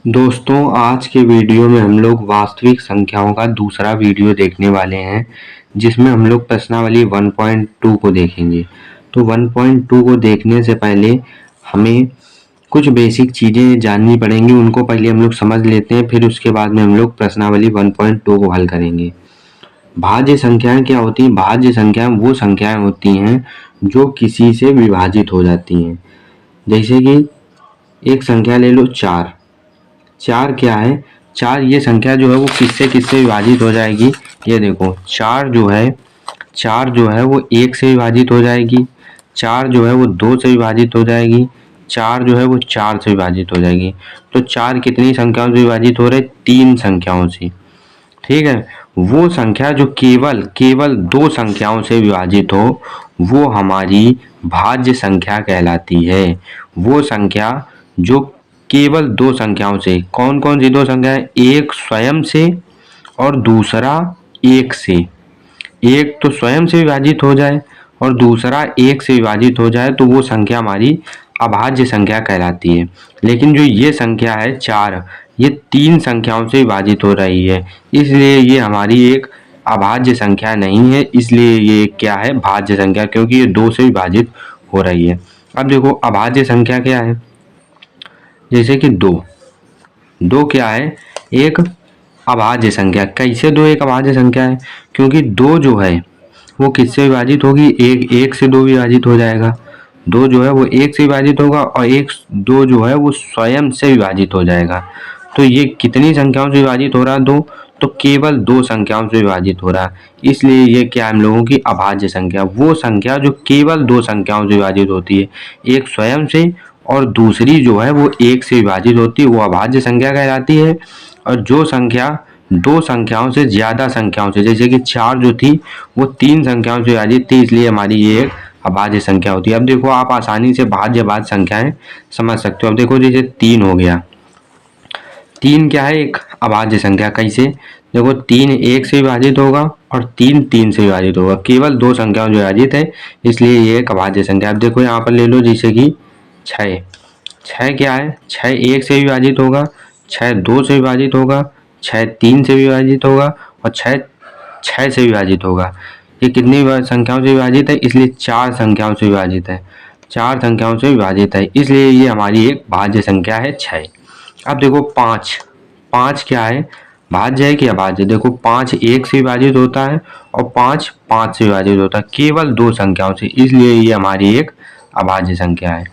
दोस्तों, आज के वीडियो में हम लोग वास्तविक संख्याओं का दूसरा वीडियो देखने वाले हैं, जिसमें हम लोग प्रश्नावली 1.2 को देखेंगे। तो 1.2 को देखने से पहले हमें कुछ बेसिक चीज़ें जाननी पड़ेंगी, उनको पहले हम लोग समझ लेते हैं, फिर उसके बाद में हम लोग प्रश्नावली 1.2 को हल करेंगे। भाज्य संख्याएं क्या होती हैं? भाज्य संख्याएं वो संख्याएं होती हैं जो किसी से विभाजित हो जाती हैं। जैसे कि एक संख्या ले लो 4। 4 क्या है? 4 ये संख्या जो है वो किससे किससे विभाजित हो जाएगी? ये देखो 4 जो है वो 1 से विभाजित हो जाएगी, 4 जो है वो 2 से विभाजित हो जाएगी, 4 जो है वो 4 से विभाजित हो जाएगी। तो 4 कितनी संख्याओं से विभाजित हो रहे? 3 संख्याओं से। ठीक है, वो संख्या जो केवल 2 संख्याओं से विभाजित हो वो हमारी भाज्य संख्या कहलाती है। वो संख्या जो केवल 2 संख्याओं से, कौन कौन सी 2 संख्याएं? एक स्वयं से और दूसरा 1 से। एक तो स्वयं से विभाजित हो जाए और दूसरा 1 से विभाजित हो जाए तो वो संख्या हमारी अभाज्य संख्या कहलाती है। लेकिन जो ये संख्या है 4, ये 3 संख्याओं से विभाजित हो रही है, इसलिए ये हमारी एक अभाज्य संख्या नहीं है। इसलिए ये क्या है? भाज्य संख्या, क्योंकि ये 2 से विभाजित हो रही है। अब देखो अभाज्य संख्या क्या है। जैसे कि 2 क्या है? एक अभाज्य संख्या। कैसे 2 एक अभाज्य संख्या है? क्योंकि 2 जो है वो किससे विभाजित होगी? 1 से 2 विभाजित हो जाएगा। 2 जो है वो 1 से विभाजित होगा और 2 जो है वो स्वयं से विभाजित हो जाएगा। तो ये कितनी संख्याओं से विभाजित हो रहा है? 2। तो केवल 2 संख्याओं से विभाजित हो रहा है, इसलिए ये क्या है हम लोगों की अभाज्य संख्या। वो संख्या जो केवल 2 संख्याओं से विभाजित होती है, एक स्वयं से और दूसरी जो है वो 1 से विभाजित होती है, वो अभाज्य संख्या कहलाती है। और जो संख्या 2 संख्याओं से ज्यादा संख्याओं से, जैसे कि 4 जो थी वो 3 संख्याओं से विभाजित थी, इसलिए हमारी ये एक अभाज्य संख्या होती है। अब देखो आप आसानी से भाज्य भाज्य संख्याएं समझ सकते हो। अब देखो जैसे 3 हो गया, 3 क्या है? एक अभाज्य संख्या। कैसे? देखो 3 1 से विभाजित होगा और 3 3 से विभाजित होगा, केवल 2 संख्याओं से विभाजित है, इसलिए ये एक अभाज्य संख्या। अब देखो यहाँ पर ले लो जैसे कि 6। 6 क्या है? 6 1 से विभाजित होगा, 6 2 से विभाजित होगा, 6 3 से विभाजित होगा और 6 6 से विभाजित होगा। ये कितनी संख्याओं से विभाजित है? इसलिए 4 संख्याओं से विभाजित है। 4 संख्याओं से विभाजित है, इसलिए ये हमारी एक भाज्य संख्या है 6। अब देखो 5। 5 क्या है? भाज्य है कि अभाज्य? देखो 5 1 से विभाजित होता है और 5 5 से विभाजित होता है, केवल 2 संख्याओं से, इसलिए ये हमारी एक अभाज्य संख्या है।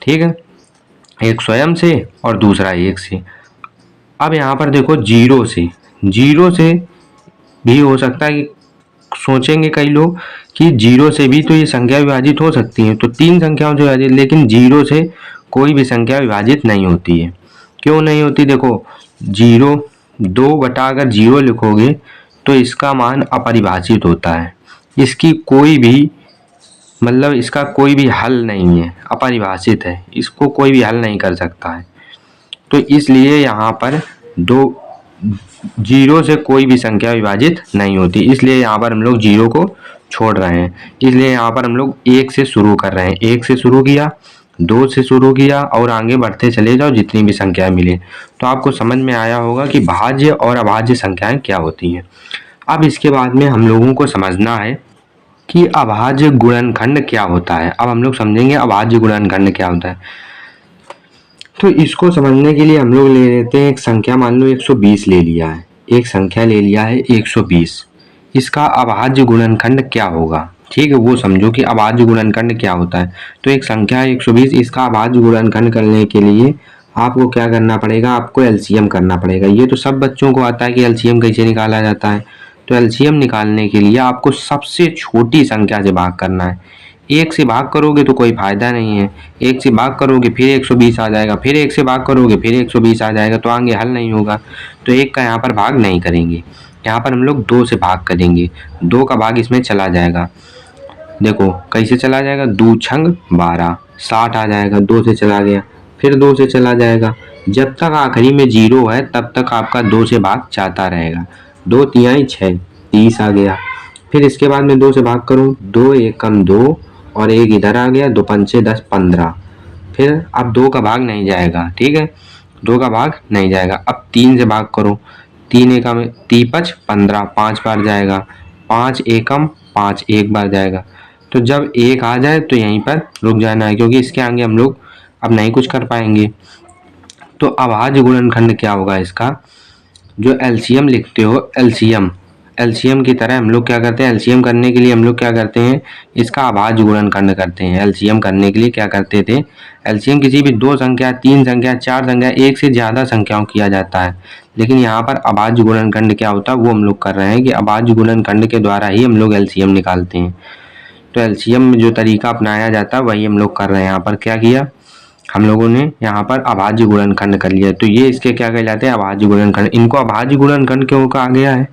ठीक है, एक स्वयं से और दूसरा 1 से। अब यहाँ पर देखो 0 से भी हो सकता है कि सोचेंगे कई लोग कि 0 से भी तो ये संख्या विभाजित हो सकती है, तो 3 संख्याओं से विभाजित, लेकिन 0 से कोई भी संख्या विभाजित नहीं होती है। क्यों नहीं होती? देखो 0 2 बटा अगर 0 लिखोगे तो इसका मान अपरिभाषित होता है, इसकी कोई भी मतलब इसका कोई भी हल नहीं है, अपरिभाषित है, इसको कोई भी हल नहीं कर सकता है। तो इसलिए यहाँ पर 0 से कोई भी संख्या विभाजित नहीं होती, इसलिए यहाँ पर हम लोग 0 को छोड़ रहे हैं। इसलिए यहाँ पर हम लोग 1 से शुरू कर रहे हैं। 1 से शुरू किया, 2 से शुरू किया और आगे बढ़ते चले जाओ जितनी भी संख्याएं मिले। तो आपको समझ में आया होगा कि भाज्य और अभाज्य संख्याएं क्या होती हैं। अब इसके बाद में हम लोगों को समझना है कि अभाज्य गुणनखंड क्या होता है। अब हम लोग समझेंगे अभाज्य गुणनखंड क्या होता है। तो इसको समझने के लिए हम लोग ले लेते हैं एक संख्या, मान लो 120 ले लिया है, एक संख्या ले लिया है 120। इसका अभाज्य गुणनखंड क्या होगा? ठीक है, वो समझो कि अभाज्य गुणनखंड क्या होता है। तो एक संख्या है 120, इसका अभाज्य गुणनखंड करने के लिए आपको क्या करना पड़ेगा? आपको एलसीएम करना पड़ेगा। ये तो सब बच्चों को आता है कि एलसीएम कैसे निकाला जाता है। तो एलसीएम निकालने के लिए आपको सबसे छोटी संख्या से भाग करना है। 1 से भाग करोगे तो कोई फायदा नहीं है, 1 से भाग करोगे फिर 120 आ जाएगा, फिर 1 से भाग करोगे फिर 120 आ जाएगा, तो आगे हल नहीं होगा। तो 1 का यहाँ पर भाग नहीं करेंगे, यहाँ पर हम लोग 2 से भाग करेंगे, 2 का भाग इसमें चला जाएगा। देखो कैसे चला जाएगा? 2 छंग 12, 60 आ जाएगा। 2 से चला गया, फिर 2 से चला जाएगा, जब तक आखिरी में 0 है तब तक आपका 2 से भाग जाता रहेगा। 2 तिहाई 6, 30 आ गया। फिर इसके बाद में 2 से भाग करो, 2 एकम 2 और 1 इधर आ गया, 2 पंचे 10, 15। फिर अब 2 का भाग नहीं जाएगा, ठीक है। 2 का भाग नहीं जाएगा। अब 3 से भाग करो, 3 एकम 3×5 15, 5 बार जाएगा, 5 एकम 5 एक बार जाएगा। तो जब 1 आ जाए तो यहीं पर रुक जाना है, क्योंकि इसके आगे हम लोग अब नहीं कुछ कर पाएंगे। तो अभाज्य गुणनखंड क्या होगा इसका, जो एलसीएम लिखते हो, एलसीएम की तरह हम लोग क्या करते हैं, एलसीएम करने के लिए हम लोग क्या करते हैं, इसका अभाज्य गुणनखंड करते हैं। एलसीएम करने के लिए क्या करते थे, एलसीएम किसी भी 2 संख्या, 3 संख्या, 4 संख्या, एक से ज़्यादा संख्याओं किया जाता है। लेकिन यहाँ पर अभाज्य गुणनखंड क्या होता है वो हम लोग कर रहे हैं कि अभाज्य गुणनखंड के द्वारा ही हम लोग एलसीएम निकालते हैं। तो एलसीएम में जो तरीका अपनाया जाता है वही हम लोग कर रहे हैं। यहाँ पर क्या किया हम लोगों ने, यहाँ पर अभाज्य गुणनखंड कर लिया। तो ये इसके क्या कहलाते हैं, अभाज्य गुणनखंड। इनको अभाज्य गुणनखंड क्यों कहा गया है,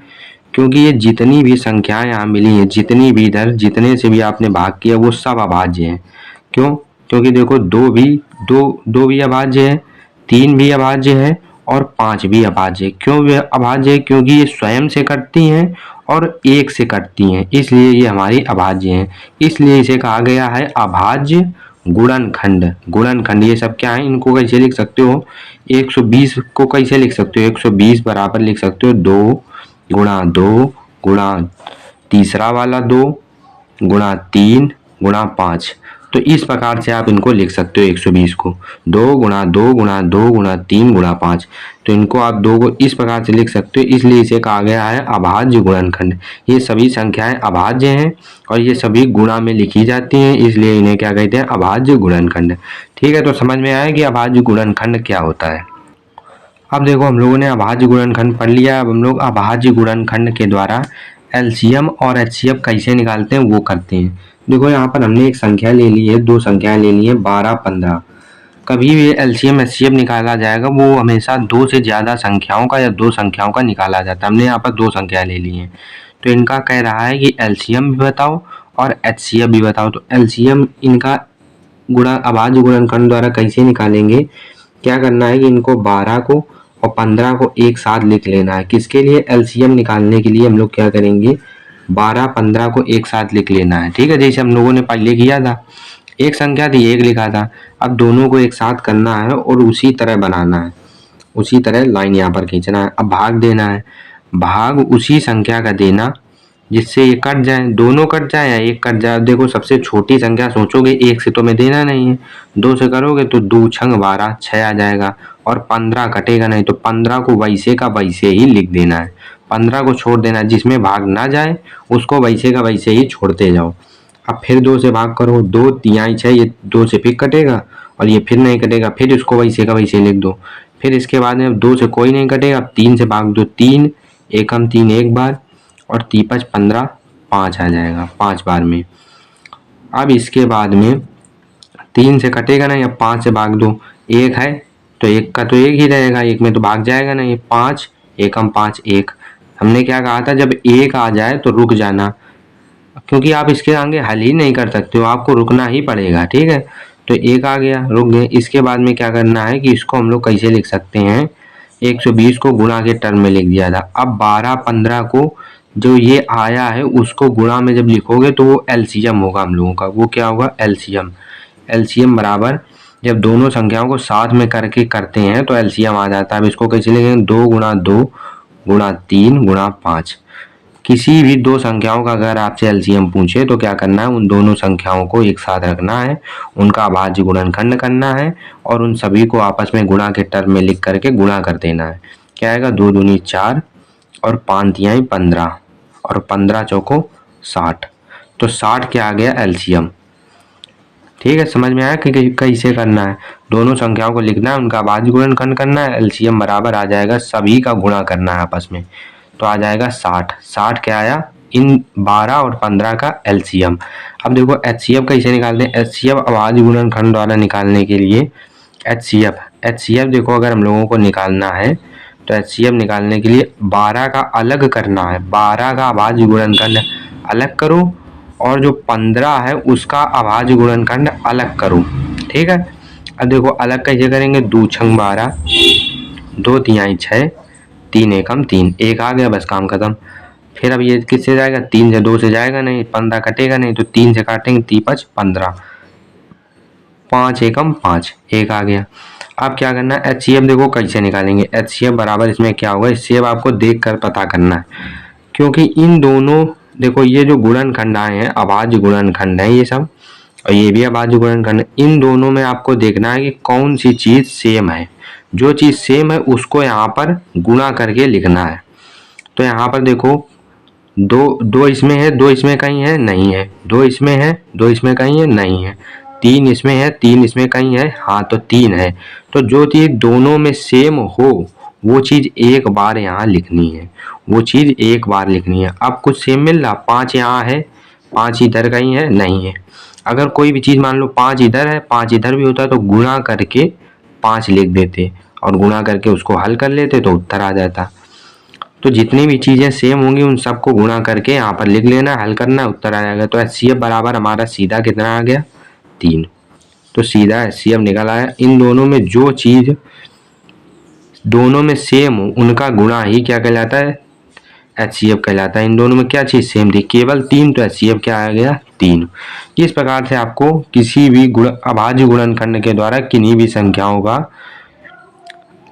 क्योंकि ये जितनी भी संख्याएं यहाँ मिली हैं, जितनी भी इधर जितने से भी आपने भाग किया वो सब अभाज्य हैं। क्यों, क्योंकि देखो दो भी अभाज्य है, 3 भी अभाज्य है और 5 भी अभाज्य है। क्यों वे अभाज्य है, क्योंकि ये स्वयं से कटती हैं और 1 से कटती हैं, इसलिए ये हमारी अभाज्य हैं। इसलिए इसे कहा गया है अभाज्य गुणनखंड। गुणनखंड ये सब क्या है, इनको कैसे लिख सकते हो, 120 को कैसे लिख सकते हो, 120 बराबर लिख सकते हो 2 गुणा 2 गुणा तीसरा वाला 2 गुणा 3 गुणा 5। तो इस प्रकार से आप इनको लिख सकते हो 120 को, 2 गुणा 2 गुणा 2 गुणा 3 गुणा 5। तो इनको आप 2 को इस प्रकार से लिख सकते हो, इसलिए इसे कहा गया है अभाज्य गुणनखंड। ये सभी संख्याएं अभाज्य हैं और ये सभी गुणा में लिखी जाती हैं, इसलिए इन्हें क्या कहते हैं, अभाज्य गुणनखंड। ठीक है, तो समझ में आया कि अभाज्य गुणनखंड क्या होता है। अब देखो हम लोगों ने अभाज्य गुणनखंड पढ़ लिया। अब हम लोग अभाज्य गुणनखंड के द्वारा एलसीएम और एचसीएफ कैसे निकालते हैं वो करते हैं। देखो यहाँ पर हमने एक संख्या ले ली है, 2 संख्याएं ले ली है 12 15। कभी भी एलसीएम एचसीएफ निकाला जाएगा वो हमेशा 2 से ज़्यादा संख्याओं का या 2 संख्याओं का निकाला जाता है। हमने यहाँ पर 2 संख्याएं ले ली हैं, तो इनका कह रहा है कि एलसीएम भी बताओ और एचसीएफ भी बताओ। तो एलसीएम इनका अभाज्य गुणनखंड द्वारा कैसे निकालेंगे, क्या करना है कि इनको 12 को और 15 को एक साथ लिख लेना है। किसके लिए, एलसीएम निकालने के लिए हम लोग क्या करेंगे, 12 15 को एक साथ लिख लेना है। ठीक है, जैसे हम लोगों ने पहले किया था, एक संख्या थी 1 लिखा था, अब दोनों को एक साथ करना है और उसी तरह बनाना है, उसी तरह लाइन यहाँ पर खींचना है। अब भाग देना है, भाग उसी संख्या का देना जिससे ये कट जाए, दोनों कट जाए या एक कट जाए। देखो सबसे छोटी संख्या सोचोगे, 1 से तो मैं देना नहीं है, 2 से करोगे तो 2 छंग 12 6 आ जाएगा और 15 कटेगा नहीं, तो 15 को वैसे का वैसे ही लिख देना है, 15 को छोड़ देना है, जिसमें भाग ना जाए उसको वैसे का वैसे ही छोड़ते जाओ। अब फिर 2 से भाग करो, 2 3 6, ये 2 से फिर कटेगा और ये फिर नहीं कटेगा, फिर इसको वैसे का वैसे लिख दो। फिर इसके बाद में 2 से कोई नहीं कटेगा, अब 3 से भाग दो, 3 एकम 3 एक बार और 3×5 15, 5 आ जाएगा 5 बार में। अब इसके बाद में 3 से कटेगा नहीं, अब 5 से भाग दो, 1 है तो 1 का तो 1 ही रहेगा, 1 में तो भाग जाएगा नहीं, 5 एकम 5 1। हमने क्या कहा था, जब 1 आ जाए तो रुक जाना, क्योंकि आप इसके आगे हल ही नहीं कर सकते हो, आपको रुकना ही पड़ेगा। ठीक है, तो 1 आ गया, रुक गए। इसके बाद में क्या करना है कि इसको हम लोग कैसे लिख सकते हैं, 120 को गुणा के टर्म में लिख दिया था। अब 12 15 को जो ये आया है उसको गुणा में जब लिखोगे तो वो एलसीएम होगा हम लोगों का, वो क्या होगा, एलसीएम। एलसीएम बराबर जब दोनों संख्याओं को साथ में करके करते हैं तो एलसीएम आ जाता है। अब इसको कैसे लिखेंगे, 2 गुणा 2 गुणा 3 गुणा 5। किसी भी 2 संख्याओं का अगर आपसे एलसीएम पूछे तो क्या करना है, उन दोनों संख्याओं को एक साथ रखना है, उनका अभाज्य गुणनखंड करना है और उन सभी को आपस में गुणा के टर्म में लिख करके गुणा कर देना है। क्या आएगा, 2 दूनी 4 और 5 तिहाई 15 और 15 चौको 60। तो 60 क्या आ गया, एलसीएम। ठीक है, समझ में आया कि कैसे करना है, दोनों संख्याओं को लिखना है, उनका अभाज्य गुणनखंड करना है, एलसीएम बराबर आ जाएगा सभी का गुणा करना है आपस में, तो आ जाएगा 60। 60 क्या आया, इन 12 और 15 का एलसीएम। अब देखो एचसीएफ कैसे निकालते हैं, एचसीएफ अभाज्य गुणनखंड द्वारा निकालने के लिए एचसीएफ देखो अगर हम लोगों को निकालना है तो एचसीएफ निकालने के लिए 12 का अलग करना है, 12 का अभाज्य गुणनखंड अलग करो और जो 15 है उसका अभाज्य गुणनखंड अलग करो। ठीक है, अब देखो अलग कैसे करेंगे, 2 छंग 12, 2 तिहाई 6, 3 एकम 3, 1 आ गया, बस काम खत्म। फिर अब ये किससे जाएगा, 3 से 2 से जाएगा नहीं, 15 कटेगा नहीं, तो 3 से काटेंगे, 3×5 15, 5 एकम 5, 1 आ गया। आप क्या करना है, HCF देखो कैसे निकालेंगे। HCF बराबर इसमें क्या होगा, HCF आपको देख कर पता करना है, क्योंकि इन दोनों देखो ये जो गुणनखंड आए हैं अभाज्य गुणनखंड है ये सब, और ये भी अभाज्य गुणनखंड। इन दोनों में आपको देखना है कि कौन सी चीज सेम है। जो चीज सेम है उसको यहाँ पर गुणा करके लिखना है। तो यहाँ पर देखो दो इसमें है, दो इसमें कहीं है नहीं है, दो इसमें है, दो इसमें कहीं है नहीं है, तीन इसमें है, तीन इसमें कहीं है, हाँ तो तीन है। तो जो चीज दोनों में सेम हो वो चीज एक बार यहाँ लिखनी है, वो चीज एक बार लिखनी है। अब कुछ सेम मिल रहा, 5 यहाँ है, 5 इधर कहीं है नहीं है। अगर कोई भी चीज मान लो 5 इधर है 5 इधर भी होता तो गुणा करके 5 लिख देते और गुणा करके उसको हल कर लेते तो उत्तर आ जाता। तो जितनी भी चीजें सेम होंगी उन सबको गुणा करके यहाँ पर लिख लेना, हल करना, उत्तर आ जाएगा। तो HCF बराबर हमारा सीधा कितना आ गया, 3। तो सीधा HCF निकल आया। इन दोनों में जो चीज दोनों में सेम हो उनका गुणा ही क्या कहलाता है, HCF कहलाता है। इन दोनों में क्या चीज सेम थी, केवल 3, तो HCF क्या आ गया, 3। इस प्रकार से आपको किसी भी अभाज्य गुणनखंड के द्वारा किन्हीं भी संख्याओं का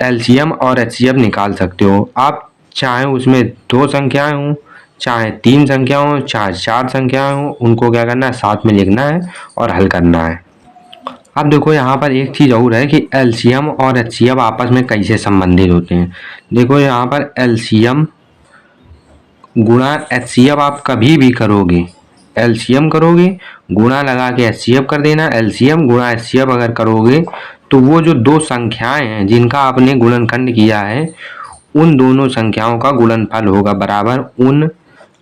LCM और HCF निकाल सकते हो आप। चाहे उसमें 2 संख्याएं हों, चाहे 3 संख्या हो, चाहे 4 संख्याएं हो, उनको क्या करना है, साथ में लिखना है और हल करना है। अब देखो यहाँ पर एक चीज और है कि LCM और HCF आपस में कैसे संबंधित होते हैं। देखो यहाँ पर LCM गुणा HCF आप कभी भी करोगे, LCM करोगे गुणा लगा के HCF कर देना, LCM गुणा HCF अगर करोगे तो वो जो दो संख्याएं हैं जिनका आपने गुणनखंड किया है उन दोनों संख्याओं का गुणनफल होगा बराबर उन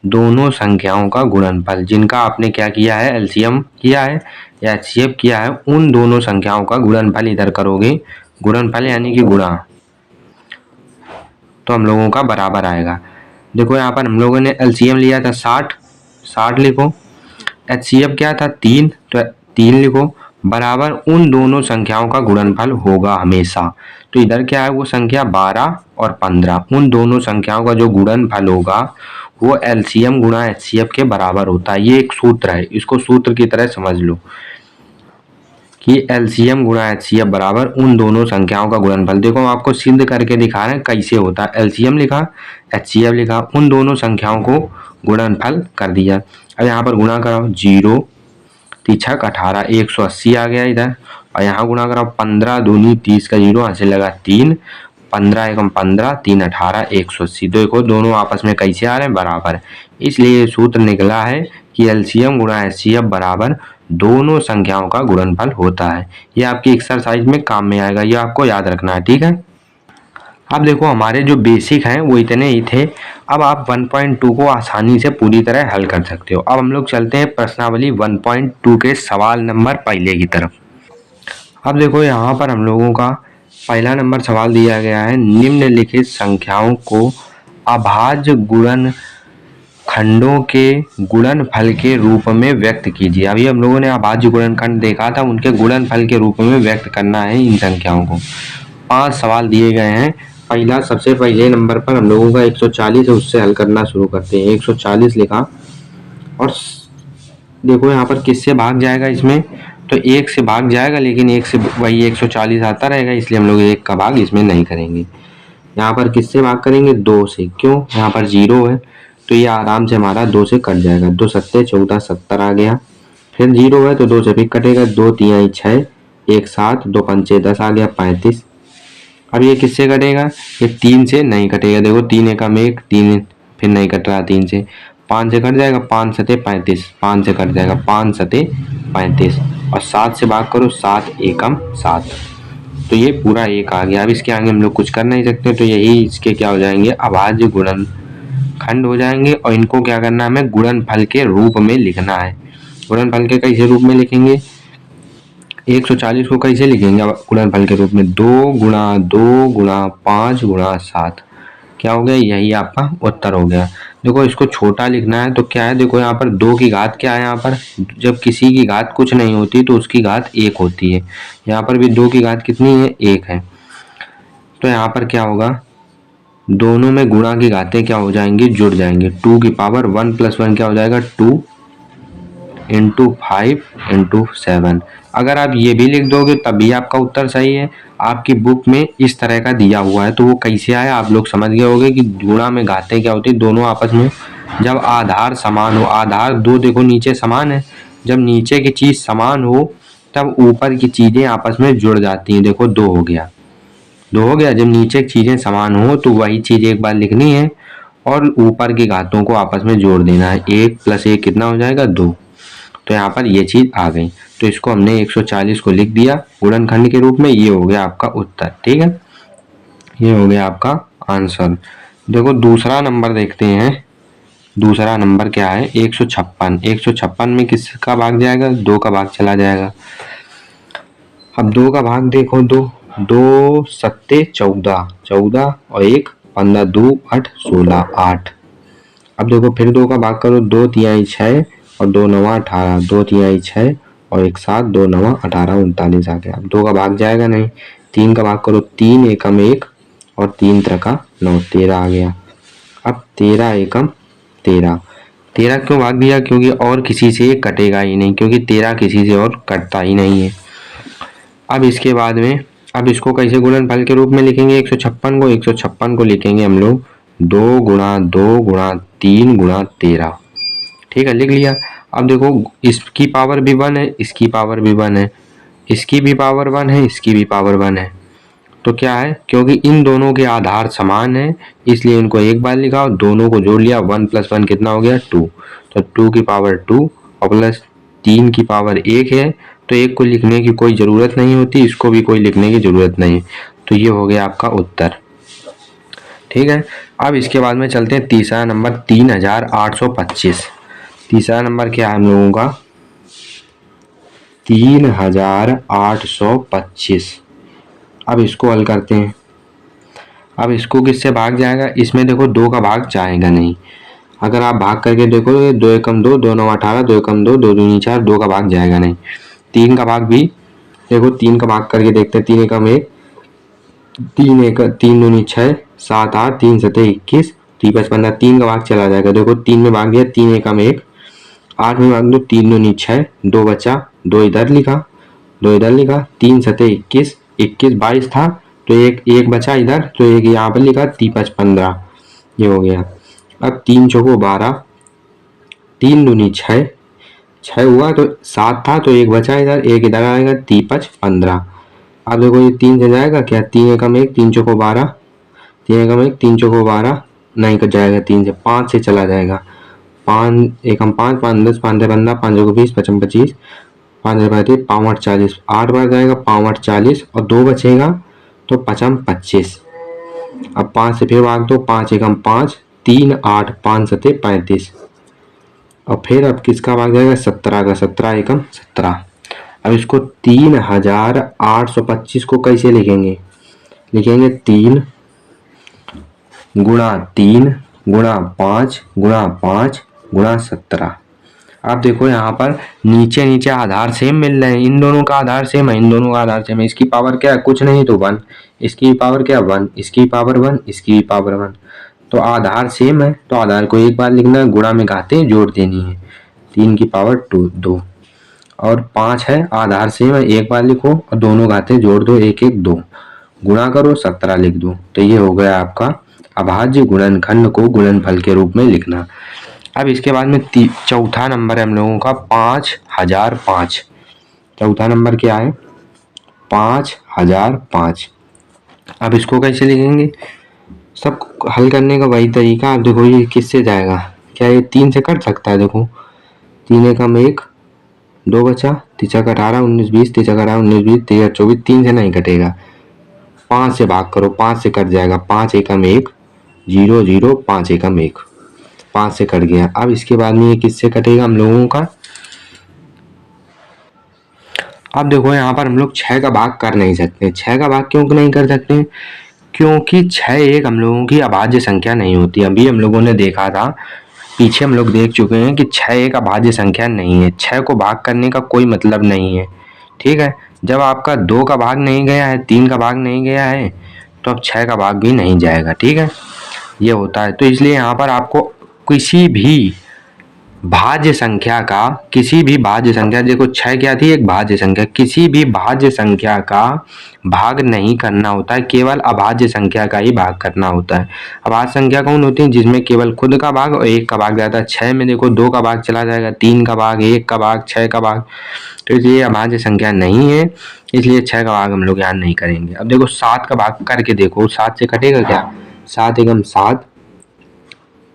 दोनों संख्याओं का गुणनफल जिनका आपने क्या किया है, LCM किया है या HCF किया है, उन दोनों संख्याओं का गुणनफल इधर करोगे, गुणनफल यानी कि गुणा, तो हम लोगों का बराबर आएगा। देखो यहाँ पर हम लोगों ने LCM लिया था 60, 60 लिखो, HCF क्या था 3, तो 3 लिखो, बराबर उन दोनों संख्याओं का गुणनफल होगा हमेशा। तो इधर क्या है, वो संख्या 12 और 15, उन दोनों संख्याओं का जो गुणनफल होगा वो LCM गुणा HCF के बराबर होता है। ये एक सूत्र है, इसको सूत्र की तरह समझ लो कि LCM गुणा HCF बराबर उन दोनों संख्याओं का गुणनफल। देखो हम आपको सिद्ध करके दिखा रहे हैं कैसे होता है। LCM लिखा, HCF लिखा, उन दोनों संख्याओं को गुणनफल कर दिया। अब यहाँ पर गुणा कराओ, 0 3 18, 180 आ गया इधर, और यहाँ गुणा कराओ 15 दूनी 30 का 0 हाथ से लगा 3, 15 एकम 15, 3 18, 180। देखो दोनों आपस में कैसे आ रहे हैं, बराबर। इसलिए सूत्र निकला है कि LCM गुणा HCF बराबर दोनों संख्याओं का गुणनफल होता है। ये आपकी एक्सरसाइज में काम में आएगा, ये आपको याद रखना है, ठीक है। अब देखो हमारे जो बेसिक हैं वो इतने ही थे। अब आप 1.2 को आसानी से पूरी तरह हल कर सकते हो। अब हम लोग चलते हैं प्रश्नावली 1.2 के सवाल नंबर पहले की तरफ। अब देखो यहाँ पर हम लोगों का पहला नंबर सवाल दिया गया है, निम्नलिखित संख्याओं को अभाज्य गुणनखंडों के गुणनफल के रूप में व्यक्त कीजिए। अभी हम लोगों ने अभाज्य गुणनखंड देखा था, उनके गुणनफल के रूप में व्यक्त करना है इन संख्याओं को। 5 सवाल दिए गए हैं। पहला सबसे पहले नंबर पर हम लोगों का 140 है, उससे हल करना शुरू करते हैं। 140 लिखा और देखो यहाँ पर किससे भाग जाएगा, इसमें तो 1 से भाग जाएगा, लेकिन 1 से वही 140 आता रहेगा, इसलिए हम लोग 1 का भाग इसमें नहीं करेंगे। यहाँ पर किससे भाग करेंगे, 2 से। क्यों, यहाँ पर 0 है तो ये आराम से हमारा 2 से कट जाएगा। 2 सत्ते 14, 70 आ गया। फिर 0 है तो 2 से भी कटेगा, 2 3 6, 1 7, 2 पंचे 10 आ गया, 35। अब ये किससे कटेगा, ये 3 से नहीं कटेगा। देखो 3 एकम 1, 3 फिर नहीं कट रहा, 3 से 5 से कट जाएगा, 5 सते 35, 5 से कट जाएगा, 5 सते 35, और 7 से भाग करो, 7 एकम 7, तो ये पूरा 1 आ गया। अब इसके आगे हम लोग कुछ कर नहीं सकते, तो यही इसके क्या हो जाएंगे, अभाज्य गुणनखंड हो जाएंगे। और इनको क्या करना है, हमें गुणनफल के रूप में लिखना है। गुणनफल के कैसे रूप में लिखेंगे, 140 को कैसे लिखेंगे गुणनफल के रूप में, 2 गुणा 2 गुणा 5 गुणा 7, क्या हो गया, यही आपका उत्तर हो गया। देखो इसको छोटा लिखना है तो क्या है, देखो यहाँ पर 2 की घात क्या है, यहाँ पर जब किसी की घात कुछ नहीं होती तो उसकी घात 1 होती है। यहाँ पर भी 2 की घात कितनी है, 1 है। तो यहाँ पर क्या होगा, दोनों में गुणा की घातें क्या हो जाएंगी, जुड़ जाएंगी। 2 की पावर 1 + 1 क्या हो जाएगा, 2, इंटू 5 इंटू 7। अगर आप ये भी लिख दोगे तब भी आपका उत्तर सही है। आपकी बुक में इस तरह का दिया हुआ है, तो वो कैसे आया आप लोग समझ गए होंगे कि गुणा में घातें क्या होती है, दोनों आपस में जब आधार समान हो, आधार दो देखो नीचे समान है, जब नीचे की चीज समान हो तब ऊपर की चीजें आपस में जुड़ जाती हैं। देखो 2 हो गया, 2 हो गया। जब नीचे की चीजें समान हो तो वही चीज एक बार लिखनी है और ऊपर की घातों को आपस में जोड़ देना है। 1 + 1 कितना हो जाएगा 2। तो यहाँ पर ये चीज आ गई, तो इसको हमने 140 को लिख दिया गुणनखंड के रूप में। ये हो गया आपका उत्तर। ठीक है, ये हो गया आपका आंसर। देखो दूसरा नंबर देखते हैं। दूसरा नंबर क्या है 156। 156 में किसका भाग जाएगा, 2 का भाग चला जाएगा। अब 2 का भाग देखो, 2 सत्ते 14, 14 और 1 15, 2 8 16 8। अब देखो फिर 2 का भाग करो, 2 तिहाई 6 और 2 9 18, 2 तिहाई 6 और 1 7, 2 9 18 39 आ गया। अब 2 का भाग जाएगा नहीं। 3 का भाग करो, 3 एकम 1 और 3 त्रिका 9, 13 आ गया। अब 13 एकम 13। 13 क्यों भाग दिया, क्योंकि और किसी से ये कटेगा ही नहीं, क्योंकि 13 किसी से और कटता ही नहीं है। अब इसके बाद में अब इसको कैसे गुणनफल के रूप में लिखेंगे 156 को लिखेंगे हम लोग 2 गुणा 2 गुणा 3 गुणा 13। ठीक है, लिख लिया। अब देखो इसकी पावर भी 1 है, इसकी पावर भी 1 है, इसकी भी पावर 1 है, इसकी भी पावर 1 है। तो क्या है, क्योंकि इन दोनों के आधार समान है इसलिए इनको एक बार लिखा और दोनों को जोड़ लिया। 1 + 1 कितना हो गया 2। तो 2 की पावर 2 और प्लस 3 की पावर 1 है, तो 1 को लिखने की कोई ज़रूरत नहीं होती, इसको भी कोई लिखने की ज़रूरत नहीं। तो ये हो गया आपका उत्तर। ठीक है, अब इसके बाद में चलते हैं तीसरा नंबर 3825। तीसरा नंबर क्या है हम लोगों का 3825। अब इसको हल करते हैं। अब इसको किससे भाग जाएगा, इसमें देखो 2 का भाग जाएगा नहीं। अगर आप भाग करके देखो 2 एकम 2, 2 9 18, 2 एकम 2, 2 दूनी 4, 2 का भाग जाएगा नहीं। 3 का भाग भी देखो, 3 का भाग करके देखते हैं। 3 एकम 1, 3 दूनी 6, 7 8, 3 7 21, 3 5 15, 3 का भाग चला जाएगा। देखो 3 में भाग गया, 3 एकम 1, 8 में भाग दो, 3 दूनी 6, 2 बचा, 2 इधर लिखा, 2 इधर लिखा, 3 7 21, 21 22 था तो एक बचा इधर, तो एक यहाँ पर लिखा, 3 5 15, ये हो गया। अब 3 चौको 12, 3 दूनी 6, 6 हुआ तो 7 था तो एक बचा इधर, एक इधर आएगा, 3 5 15। अब देखो ये 3 से जाएगा क्या, 3 एकम 1, 3 चौको 12, 3 एकम 1, 3 चौको 12 नहीं कट जाएगा, 3 से 5 से चला जाएगा। 5 एकम 5, 5 10, 5 15, 5 चौको 20, 55 25, 5 35, 5 8 40, 8 बार जाएगा, 5 8 40 और 2 बचेगा तो 5 25। अब 5 से फिर भाग दो, 5 एकम 5, 3 8, 5 7 35 और फिर अब किसका भाग जाएगा 17 का, 17 एकम 17। अब इसको 3825 को कैसे लिखेंगे, लिखेंगे 3 गुणा 3 गुणा 5 गुणा 5 गुणा 17। आप देखो यहाँ पर नीचे नीचे आधार सेम मिल रहे हैं, इन दोनों का आधार सेम है, इन दोनों का आधार सेम है। इसकी पावर क्या है, कुछ नहीं तो 1, इसकी पावर क्या 1, इसकी पावर 1, इसकी पावर 1। तो आधार सेम है तो आधार को एक बार लिखना है, गुणा में घातें जोड़ देनी है। 3 की पावर 2 और 5 है, आधार सेम है, एक बार लिखो और दोनों घातें जोड़ दो, 1 1 2 गुणा करो 17 लिख दो। तो ये हो गया आपका अभाज्य गुणनखंड को गुणनफल के रूप में लिखना। अब इसके बाद में चौथा नंबर है हम लोगों का 5005। चौथा नंबर क्या है 5005। अब इसको कैसे लिखेंगे, सब हल करने का वही तरीका। आप देखो ये किससे जाएगा, क्या ये 3 से कट सकता है, देखो 3 एकम 1, 2 बचा, 3 का 18 19 20, 3 का 18 19 20, 13 24, 3 से नहीं कटेगा। 5 से भाग करो, 5 से कट जाएगा, 5 एकम 1 0 0, 5 एकम 1, 5 से कट गया। अब इसके बाद में ये किससे कटेगा हम लोगों का, अब देखो यहाँ पर हम लोग 6 का भाग कर नहीं सकते। 6 का भाग क्यों नहीं कर सकते, क्योंकि 6 एक हम लोगों की अभाज्य संख्या नहीं होती। अभी हम लोगों ने देखा था, पीछे हम लोग देख चुके हैं कि 6 एक अभाज्य संख्या नहीं है। 6 को भाग करने का कोई मतलब नहीं है। ठीक है, जब आपका 2 का भाग नहीं गया है, 3 का भाग नहीं गया है, तो अब 6 का भाग भी नहीं जाएगा। ठीक है, ये होता है। तो इसलिए यहाँ पर आपको किसी भी भाज्य संख्या का, किसी भी भाज्य संख्या, देखो 6 क्या थी, एक भाज्य संख्या, किसी भी भाज्य संख्या का भाग नहीं करना होता है, केवल अभाज्य संख्या का ही भाग करना होता है। अभाज्य संख्या कौन होती है, जिसमें केवल खुद का भाग और एक का भाग जाता है। 6 में देखो 2 का भाग चला जाएगा, 3 का भाग, 1 का भाग, 6 का भाग, तो इसलिए अभाज्य संख्या नहीं है, इसलिए 6 का भाग हम लोग यहाँ नहीं करेंगे। अब देखो 7 का भाग करके देखो, 7 से कटेगा क्या, 7 एकम 7,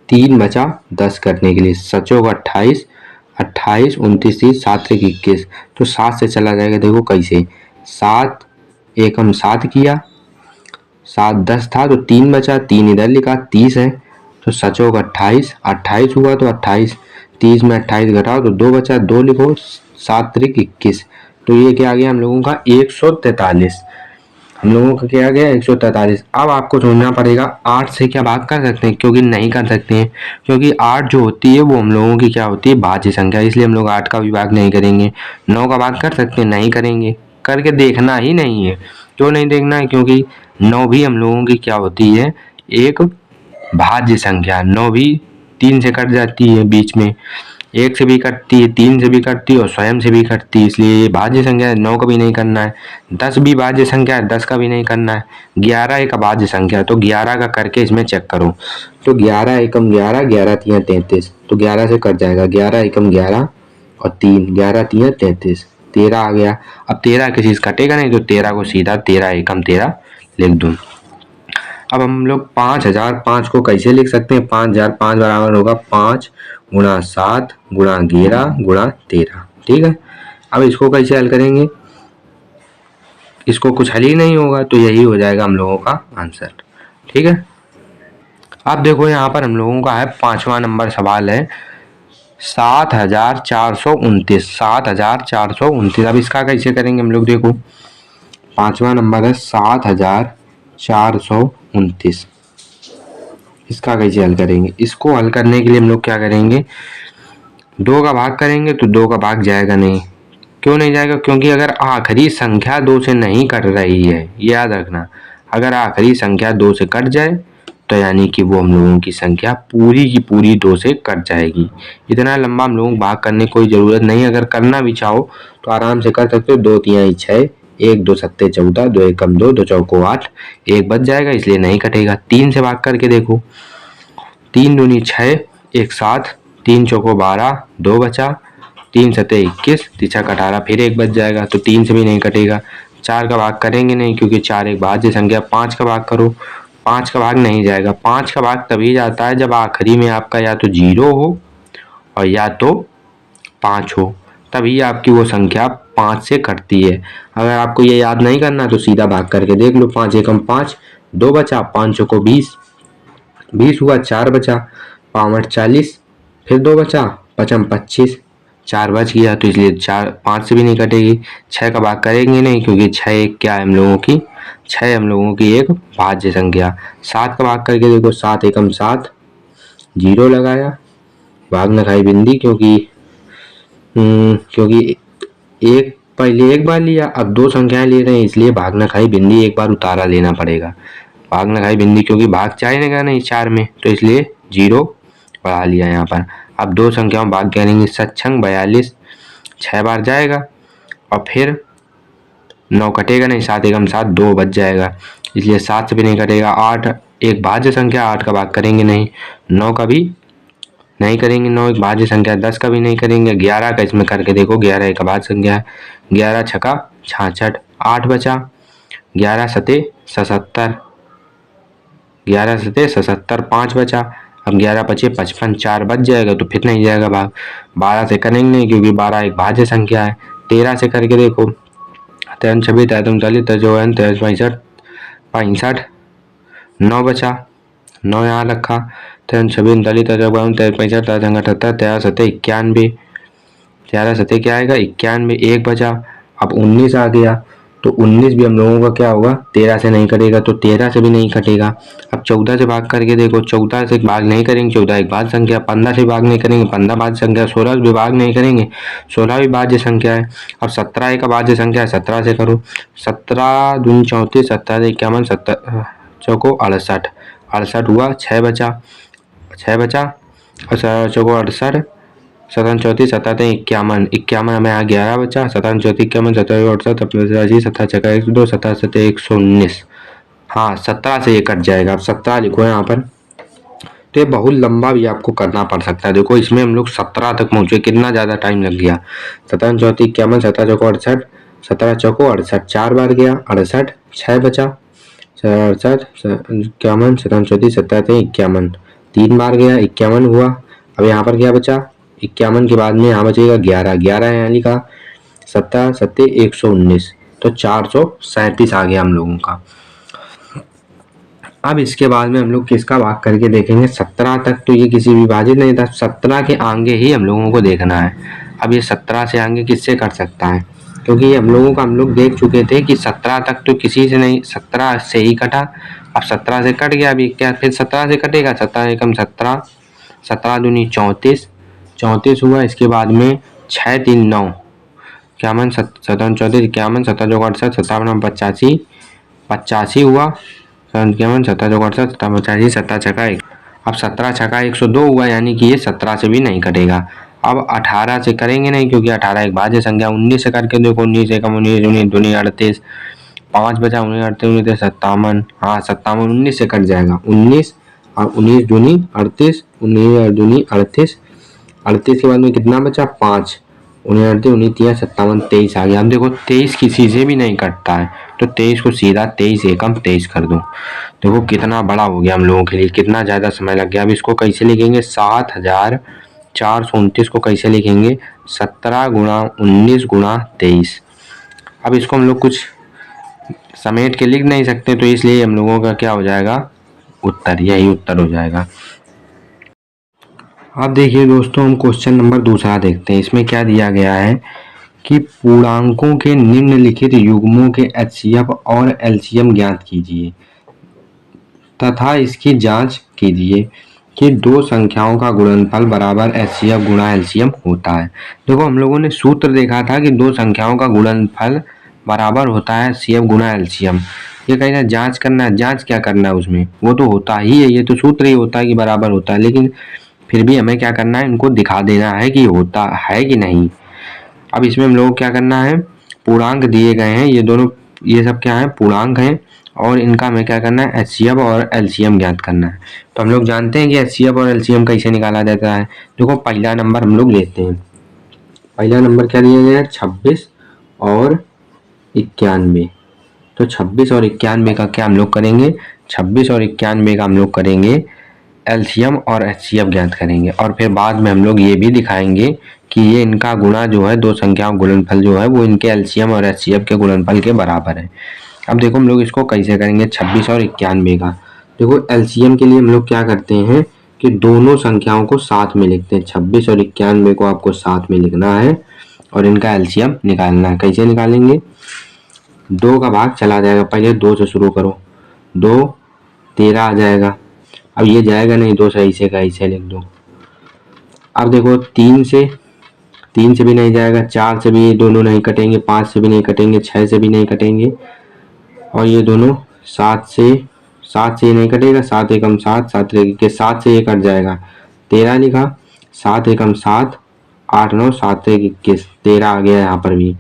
3 बचा 10 करने के लिए, 7 28, 28 29 30, 7 से 21, तो 7 से चला जाएगा। देखो कैसे, 7 एकम 7 किया, 7 10 था तो 3 बचा, 3 इधर लिखा, 30 है तो 7 28, 28 हुआ तो 28, 30 में 28 घटाओ तो 2 बचा, 2 लिखो, 7 त्रिक 21, तो ये क्या आ गया हम लोगों का 143। हम लोगों का क्या आ गया 143। अब आपको सोचना पड़ेगा 8 से क्या भाग कर सकते हैं, क्योंकि नहीं कर सकते हैं, क्योंकि 8 जो होती है वो हम लोगों की क्या होती है, भाज्य संख्या, इसलिए हम लोग 8 का भी भाग नहीं करेंगे। 9 का भाग कर सकते हैं, नहीं करेंगे, करके देखना ही नहीं है। क्यों नहीं देखना है, क्योंकि 9 भी हम लोगों की क्या होती है, एक भाज्य संख्या। 9 भी 3 से कट जाती है, बीच में 1 से भी कटती है, 3 से भी कटती है और स्वयं से भी कटती है, इसलिए ये भाज्य संख्या है, 9 का भी नहीं करना है। 10 भी भाज्य संख्या है, 10 का भी नहीं करना है। 11 एक अभाज्य संख्या है, तो 11 का करके इसमें चेक करो, तो 11 एकम 11, 11 तियां 33, तो 11 से कट जाएगा, 11 एकम 11 और 3, 11 तियां 33, 13 आ गया। अब 13 किसी से कटेगा नहीं, तो 13 को सीधा 13 एकम 13 लिख दूँ। अब हम लोग 5005 को कैसे लिख सकते हैं, 5005 बराबर होगा 5 गुणा 7 गुणा 11 गुणा 13, ठीक है। अब इसको कैसे हल करेंगे, इसको कुछ हल ही नहीं होगा, तो यही हो जाएगा हम लोगों का आंसर, ठीक है। अब देखो यहाँ पर हम लोगों का है 5वां नंबर सवाल है 7429, 7429। अब इसका कैसे करेंगे हम लोग, देखो 5वां नंबर है 7429, इसका कैसे हल करेंगे। इसको हल करने के लिए हम लोग क्या करेंगे, 2 का भाग करेंगे तो 2 का भाग जाएगा नहीं। क्यों नहीं जाएगा, क्योंकि अगर आखिरी संख्या 2 से नहीं कट रही है, याद रखना, अगर आखिरी संख्या 2 से कट जाए तो यानी कि वो हम लोगों की संख्या पूरी की पूरी 2 से कट जाएगी। इतना लंबा हम लोगों को भाग करने की कोई ज़रूरत नहीं, अगर करना भी चाहो तो आराम से कर सकते हो। 2 तिहाई 6, 1 2 सत्ते 14, 2 एकम 2, 2 चौको 8, 1 बच जाएगा, इसलिए नहीं कटेगा। 3 से भाग करके देखो, 3 दूनी 6, 1 7, 3 चौको 12, 2 बचा, 3 सत्ते 21, तिछक 18, फिर 1 बच जाएगा, तो 3 से भी नहीं कटेगा। 4 का भाग करेंगे नहीं, क्योंकि 4 एक भाज्य संख्या। 5 का भाग करो, 5 का भाग नहीं जाएगा। 5 का भाग तभी जाता है जब आखिरी में आपका या तो 0 हो और या तो 5 हो, तभी आपकी वो संख्या 5 से कटती है। अगर आपको ये याद नहीं करना तो सीधा भाग करके देख लो, 5 एकम 5, 2 बचा, 5 चौको 20, 20 हुआ, 4 बचा, 5 40, फिर 2 बचा, 5 25, 4 बच गया, तो इसलिए 4 5 से भी नहीं कटेगी। 6 का भाग करेंगे नहीं, क्योंकि 6 एक क्या है हम लोगों की, 6 हम लोगों की एक भाज्य संख्या। 7 का भाग करके देखो, 7 एकम 7, 0 लगाया, भाग न खाई बिंदी, क्योंकि एक पहले एक बार लिया, अब 2 संख्याएं ले रहे हैं, इसलिए भाग न खाई बिंदी एक बार उतारा लेना पड़ेगा। भाग न खाई बिंदी, क्योंकि भाग जाएगा नहीं 4 में, तो इसलिए 0 बढ़ा लिया यहाँ पर। अब 2 संख्याओं भाग करेंगे, 7 42, 6 बार जाएगा और फिर 9 कटेगा नहीं, 7 एकम 7, 2 बच जाएगा, इसलिए 7 से भी नहीं कटेगा। 8 एक भाज्य संख्या, 8 का भाग करेंगे नहीं, 9 का भी नहीं करेंगे, 9 एक भाज्य संख्या, 10 का भी नहीं करेंगे। 11 का इसमें करके देखो, 11 एक भाज्य संख्या है, 11 छका 66, 8 बचा, 11 सते 77, 11 सते 77, 5 बचा, अब 11 बचे 55, 4 बच जाएगा, तो फिर नहीं जाएगा भाग। 12 से करेंगे नहीं, क्योंकि 12 एक भाज्य संख्या है। 13 से करके देखो, 13 26 13 39 13 53 65 65, 9 बचा, 9 यहाँ रखा, 13 26 39 13 53 65 13 78, 13 सते 91, 13 सते क्या आएगा 91, 1 बचा, अब 19 आ गया, तो 19 भी हम लोगों का क्या होगा, 13 से नहीं कटेगा, तो 13 से भी नहीं कटेगा। अब 14 से भाग करके देखो, 14 से भाग नहीं करेंगे, 14 एक भाज्य संख्या। 15 से भाग नहीं करेंगे, 15 भाज्य संख्या। 16 से भी भाग नहीं करेंगे, 16 भी भाज्य संख्या है। अब 17 एक भाज्य संख्या है, 17 से करो, 17 दूनी 34, 17 51, 17 चौको 68, 68 हुआ, 6 बचा, 6 बचा और 6 चौको 68, 17 34 17 51 51 हमें यहाँ 11 बचा। 17 34 51 17 68 80 17 छक्का 102 17 7 119। हाँ 17 से ये कट जाएगा। अब 17 लिखो यहाँ पर। तो ये बहुत लंबा भी आपको करना पड़ सकता है। देखो इसमें हम लोग 17 तक पहुंचे, कितना ज़्यादा टाइम लग गया। 17 34 51 17 चौको 68 17 चौको 68 4 बार गया 68 6 बचा 68 51 17 34 17 51 3 बार गया 51 हुआ। अब यहाँ पर क्या बचा 51 के बाद में यहाँ बचेगा 11 11 यहाँ लिखा 17 7 119 तो 437 आ गया हम लोगों का। अब इसके बाद में हम लोग किसका भाग करके देखेंगे। 17 तक तो ये किसी विभाजित नहीं था, 17 के आगे ही हम लोगों को देखना है। अब ये 17 से आगे किससे कर सकता है, क्योंकि हम लोग देख चुके थे कि 17 तक तो किसी से नहीं, 17 से ही कटा। अब 17 से कट गया, अभी क्या फिर 17 से कटेगा। 17 एकम 17 17 दूनी 34 34 हुआ। इसके बाद में 6 3 9 51 17 34 51 17 चौको 68 57 85 85 हुआ। 51 17 चौको 68 17 85 17 छक्का 1। अब 17 छक्का 102 हुआ, यानी कि ये 17 से भी नहीं कटेगा। अब 18 से करेंगे नहीं, क्योंकि 18 एक भाज्य संख्या। 19 से करके देखो 19 एकम 19 19 दूनी 38 5 बचा 19 38 19 57। हाँ 57 19 से कट जाएगा। 19 और 19 दूनी 38 19 दूनी 38 38 के बाद में कितना बचा 5 19 19 3 57 23 आ गया। अब देखो 23 किसी से भी नहीं कटता है, तो 23 को सीधा 23 एकम 23 कर दो। देखो कितना बड़ा हो गया हम लोगों के लिए, कितना ज़्यादा समय लग गया। अब इसको कैसे लिखेंगे 7429 को कैसे लिखेंगे 17 गुणा 19 गुणा 23। अब इसको हम लोग कुछ समेट के लिख नहीं सकते, तो इसलिए हम लोगों का क्या हो जाएगा उत्तर, यही उत्तर हो जाएगा। अब देखिए दोस्तों, हम क्वेश्चन नंबर दूसरा देखते हैं। इसमें क्या दिया गया है कि पूर्णांकों के निम्नलिखित युग्मों के एचसीएफ और एलसीएम ज्ञात कीजिए तथा इसकी जांच कीजिए कि दो संख्याओं का गुणनफल बराबर एचसीएफ गुणा एलसीएम होता है। देखो हम लोगों ने सूत्र देखा था कि दो संख्याओं का गुणनफल बराबर होता है एचसीएफ गुणा एलसीएम। ये कहीं जांच करना है, जांच क्या करना है उसमें, वो तो होता ही है, ये तो सूत्र ही होता है कि बराबर होता है। लेकिन फिर भी हमें क्या करना है, इनको दिखा देना है कि होता है कि नहीं। अब इसमें हम लोग क्या करना है, पूर्णांक दिए गए हैं, ये दोनों ये सब क्या है पूर्णांक हैं, और इनका हमें क्या करना है एचसीएफ और एलसीएम ज्ञात करना है। तो हम लोग जानते हैं कि एचसीएफ और एलसीएम कैसे निकाला जाता है। देखो पहला नंबर हम लोग लेते हैं। पहला नंबर क्या दिया गया है 26 और 91। तो 26 और 91 का क्या हम लोग करेंगे, 26 और 91 का हम लोग करेंगे एलसीएम और एचसीएफ ज्ञात करेंगे, और फिर बाद में हम लोग ये भी दिखाएंगे कि ये इनका गुणा जो है, दो संख्याओं गुणनफल जो है वो इनके एलसीएम और एचसीएफ के गुणनफल के बराबर है। अब देखो हम लोग इसको कैसे करेंगे 26 और 91 का। देखो एलसीएम के लिए हम लोग क्या करते हैं कि दोनों संख्याओं को साथ में लिखते हैं। 26 और 91 को आपको साथ में लिखना है और इनका एलसीएम निकालना है। कैसे निकालेंगे, 2 का भाग चला जाएगा, पहले 2 से शुरू करो, 2 13 आ जाएगा। अब ये जाएगा नहीं, 2 सही से का ऐसे लिख दो। अब देखो 3 से भी नहीं जाएगा, 4 से भी दोनों नहीं कटेंगे, 5 से भी नहीं कटेंगे, 6 से भी नहीं कटेंगे, और ये दोनों 7 से ये नहीं कटेगा। 7 एकम 7 7 के 7 से ये कट जाएगा, 13 लिखा, 7 एकम 7 8 9 7 21 13 आ गया यहाँ पर भी।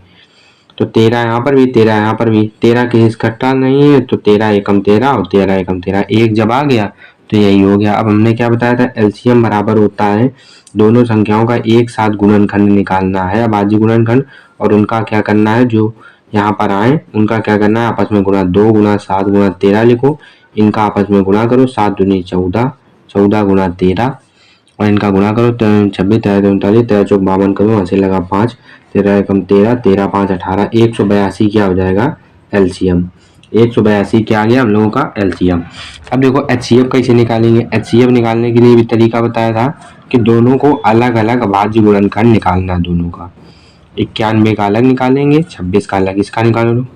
तो 13 यहाँ पर भी, 13 यहाँ पर भी, 13 किसी कट्टा नहीं है, तो 13 एकम 13 और 13 एकम 13 एक जब आ गया तो यही हो गया। अब हमने क्या बताया था, एलसीएम बराबर होता है दोनों संख्याओं का एक साथ गुणनखंड निकालना है, अभाज्य गुणनखंड, और उनका क्या करना है, जो यहाँ पर आए उनका क्या करना है आपस में गुणा, 2 गुणा 7 गुणा 13 लिखो, इनका आपस में गुणा करो, 7 दूनी 14 14 गुणा 13, और इनका गुणा करो, 26 13 39 13 चौक 52 करो, वहाँ से लगा 5 13 एकम 13 13 5 18 182 क्या हो जाएगा एलसीएम। 182 क्या आ गया हम लोगों का एलसीएम। अब देखो एचसीएफ कैसे निकालेंगे। एचसीएफ निकालने के लिए भी तरीका बताया था कि दोनों को अलग अलग अभाज्य गुणनखंड निकालना, दोनों का 91 का अलग निकालेंगे, 26 का अलग, इसका निकालो,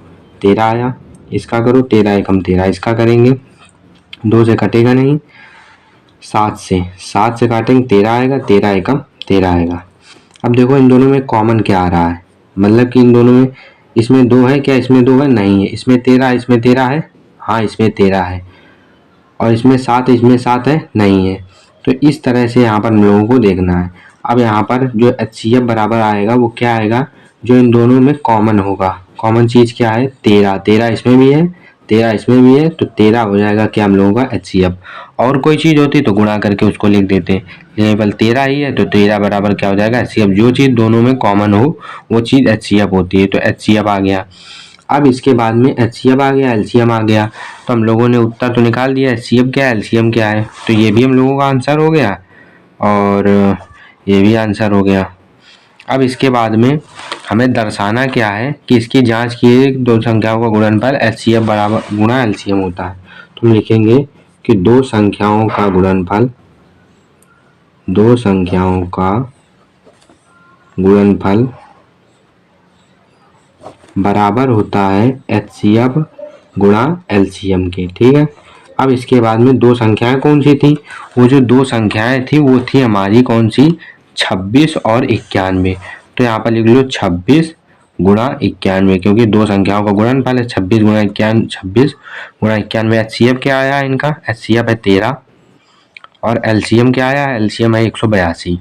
13 आया, इसका करो, 13 एकम 13 इसका करेंगे, 2 से कटेगा नहीं, 7 से काटेंगे, 13 आएगा, 13 एकम 13 आएगा। अब देखो इन दोनों में कॉमन क्या आ रहा है, मतलब कि इन दोनों में, इसमें 2 है क्या, इसमें 2 है नहीं है, इसमें 13 है, हाँ इसमें 13 है, और इसमें 7 है नहीं है। तो इस तरह से यहाँ पर हम लोगों को देखना है। अब यहाँ पर जो HCF बराबर आएगा वो क्या आएगा, जो इन दोनों में कॉमन होगा। कॉमन चीज़ क्या है, 13। 13 इसमें भी है, 13 इसमें भी है, तो 13 हो जाएगा क्या हम लोगों का HCF। और कोई चीज़ होती तो गुणा करके उसको लिख देते, केवल 13 ही है तो 13 बराबर क्या हो जाएगा HCF। जो चीज़ दोनों में कॉमन हो वो चीज़ HCF होती है, तो HCF आ गया। अब इसके बाद में HCF आ गया, LCM आ गया, तो हम लोगों ने उत्तर तो निकाल दिया HCF क्या है, LCM क्या है, तो ये भी हम लोगों का आंसर हो गया और ये भी आंसर हो गया। अब इसके बाद में हमें दर्शाना क्या है कि इसकी जांच किए दो संख्याओं का गुणनफल HCF बराबर गुणा LCM होता है। तो हम लिखेंगे कि दो संख्याओं का गुणनफल बराबर होता है HCF गुणा LCM के। ठीक है। अब इसके बाद में दो संख्याएं कौन सी थी, वो जो दो संख्याएं थी वो थी हमारी कौन सी, 26 और 91। तो यहाँ पर लिख लो 26 गुणा 91, क्योंकि दो संख्याओं का गुणनफल है 26 गुणा 91। 26 गुणा 91 HCF क्या आया इनका, HCF है 13 और LCM क्या आया, LCM है 182।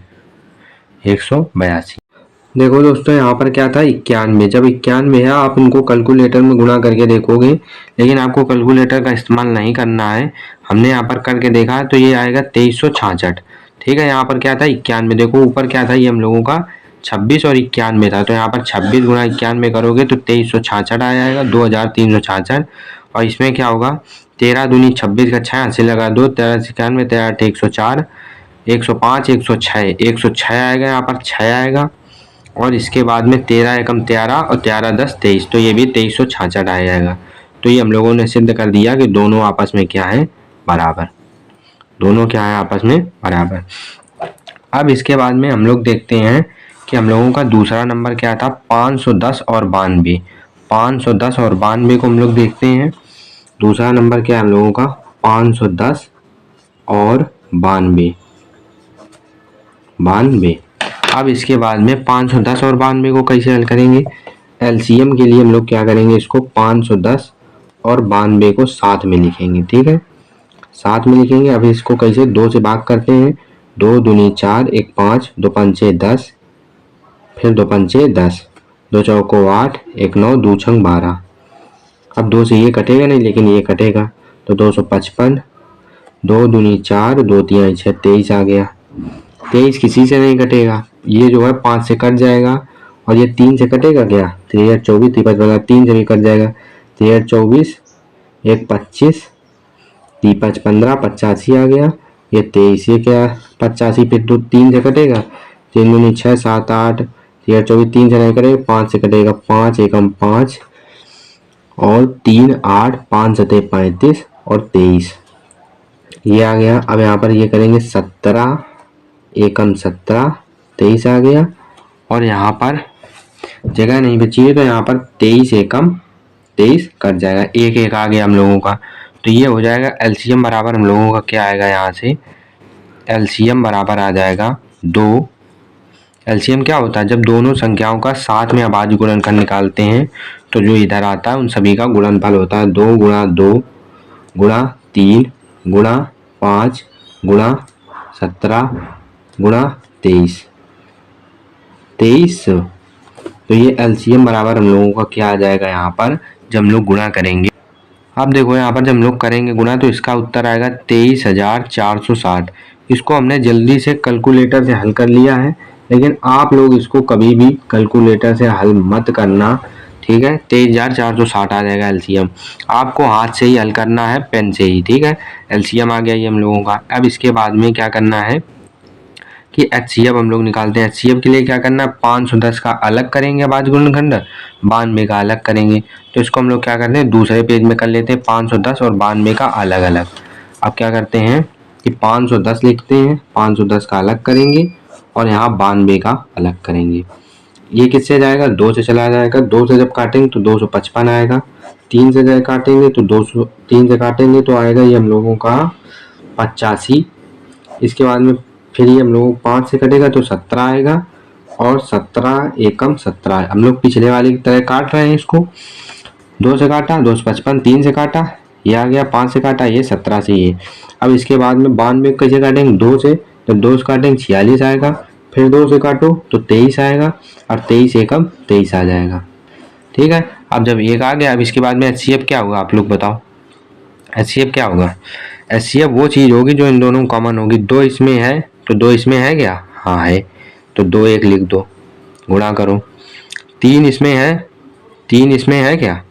देखो दोस्तों यहाँ पर क्या था 91। जब 91 है आप इनको कैलकुलेटर में गुणा करके देखोगे, लेकिन आपको कैलकुलेटर का इस्तेमाल नहीं करना है। हमने यहाँ पर करके देखा तो ये आएगा 2366। ठीक है। यहाँ पर क्या था 91, देखो ऊपर क्या था, ये हम लोगों का 26 और 91 था, तो यहाँ पर 26 गुणा 91 करोगे तो 2366 आ जाएगा, 2366। और इसमें क्या होगा, 13 दूनी 26 का 6 से लगा दो, 13 91, 13 8 104, 105 106, 106 आएगा, यहाँ पर 6 आएगा। और इसके बाद में 13 एकम 13 और 13 10 23, तो ये भी 2366 आ जाएगा। तो ये हम लोगों ने सिद्ध कर दिया कि दोनों आपस में क्या है, बराबर। दोनों क्या है आपस में बराबर। अब इसके बाद में हम लोग देखते हैं कि हम लोगों का दूसरा नंबर क्या था, 510 और 92। 510 और 92 को हम लोग देखते हैं। दूसरा नंबर क्या है हम लोगों का, 510 और 92। अब इसके बाद में 510 और 92 को कैसे हल करेंगे, LCM के लिए हम लोग क्या करेंगे, इसको 510 और 92 को साथ में लिखेंगे। ठीक है, साथ में लिखेंगे। अब इसको कैसे, 2 से भाग करते हैं, 2 दूनी 4, 1 5, 2 पंचे 10, फिर 2 पंचे 10, 2 चौको 8, 1 9, 2 छंग 12। अब 2 से ये कटेगा नहीं, लेकिन ये कटेगा, तो 255, 2 दूनी 4, 2 3 6, 23 आ गया। 23 किसी से नहीं कटेगा, ये जो है 5 से कट जाएगा, और ये 3 से कटेगा क्या, 3 24, 3 3 से भी कट जाएगा, 3 24, 1 25, 3 15, 85 आ गया। ये 23, ये क्या 85, फिर 3 से कटेगा, 3 दूनी 6 7 8, 3 24, 3 से नहीं कटेगा, 5 से कटेगा, 5 एकम 5 और 3 8, 5 सते 35 और 23, ये आ गया। अब यहाँ पर ये करेंगे 17 एकम 17, 23 आ गया। और यहाँ पर जगह नहीं बची है, तो यहाँ पर 23 एकम 23 कट जाएगा, 1 1 आ गया हम लोगों का। तो ये हो जाएगा LCM बराबर हम लोगों का क्या आएगा, यहाँ से LCM बराबर आ जाएगा 2। LCM क्या होता है, जब दोनों संख्याओं का साथ में अभाज्य गुणनफल निकालते हैं तो जो इधर आता है उन सभी का गुणनफल होता है 2 गुणा 2 गुणा 3 गुणा 5 गुणा 17 गुणा 23। तो ये LCM बराबर हम लोगों का क्या आ जाएगा, यहाँ पर जब हम लोग गुणा करेंगे। अब देखो यहाँ पर जब हम लोग करेंगे गुणा तो इसका उत्तर आएगा 23,460। इसको हमने जल्दी से कैलकुलेटर से हल कर लिया है, लेकिन आप लोग इसको कभी भी कैलकुलेटर से हल मत करना। ठीक है, 23,460 आ जाएगा LCM। आपको हाथ से ही हल करना है, पेन से ही। ठीक है, LCM आ गया ये हम लोगों का। अब इसके बाद में क्या करना है कि HCF हम लोग निकालते हैं। HCF के लिए क्या करना है, 510 का अलग करेंगे अभाज्य गुणनखंड, 92 का अलग करेंगे। तो इसको हम लोग क्या करते हैं, दूसरे पेज में कर लेते हैं, 510 और 92 का अलग अलग। अब क्या करते हैं कि 510 लिखते हैं, 510 का अलग करेंगे और यहाँ 92 का अलग करेंगे। ये किससे जाएगा, 2 से चला जाएगा, 2 से जब काटेंगे तो 255 आएगा, 3 से जब काटेंगे तो 3 से काटेंगे तो आएगा ये हम लोगों का 85। इसके बाद में फिर ये हम लोग 5 से कटेगा तो 17 आएगा, और 17 एकम 17 हम लोग पिछले वाले की तरह काट रहे हैं इसको। 2 से काटा 255, 3 से काटा ये आ गया, 5 से काटा ये 17 से ये। अब इसके बाद में 92 कैसे काटेंगे, 2 से, जब 2 से काटेंगे 46 आएगा, फिर 2 से काटो तो 23 आएगा और 23 एकम 23 आ जाएगा। ठीक है, अब जब 1 आ गया, अब इसके बाद में HCF क्या होगा आप लोग बताओ। HCF क्या होगा? HCF वो चीज़ होगी जो इन दोनों कॉमन होगी। 2 इसमें है तो 2 इसमें है क्या? हाँ है, तो 2 1 लिख दो, गुणा करो। 3 इसमें है, 3 इसमें है क्या?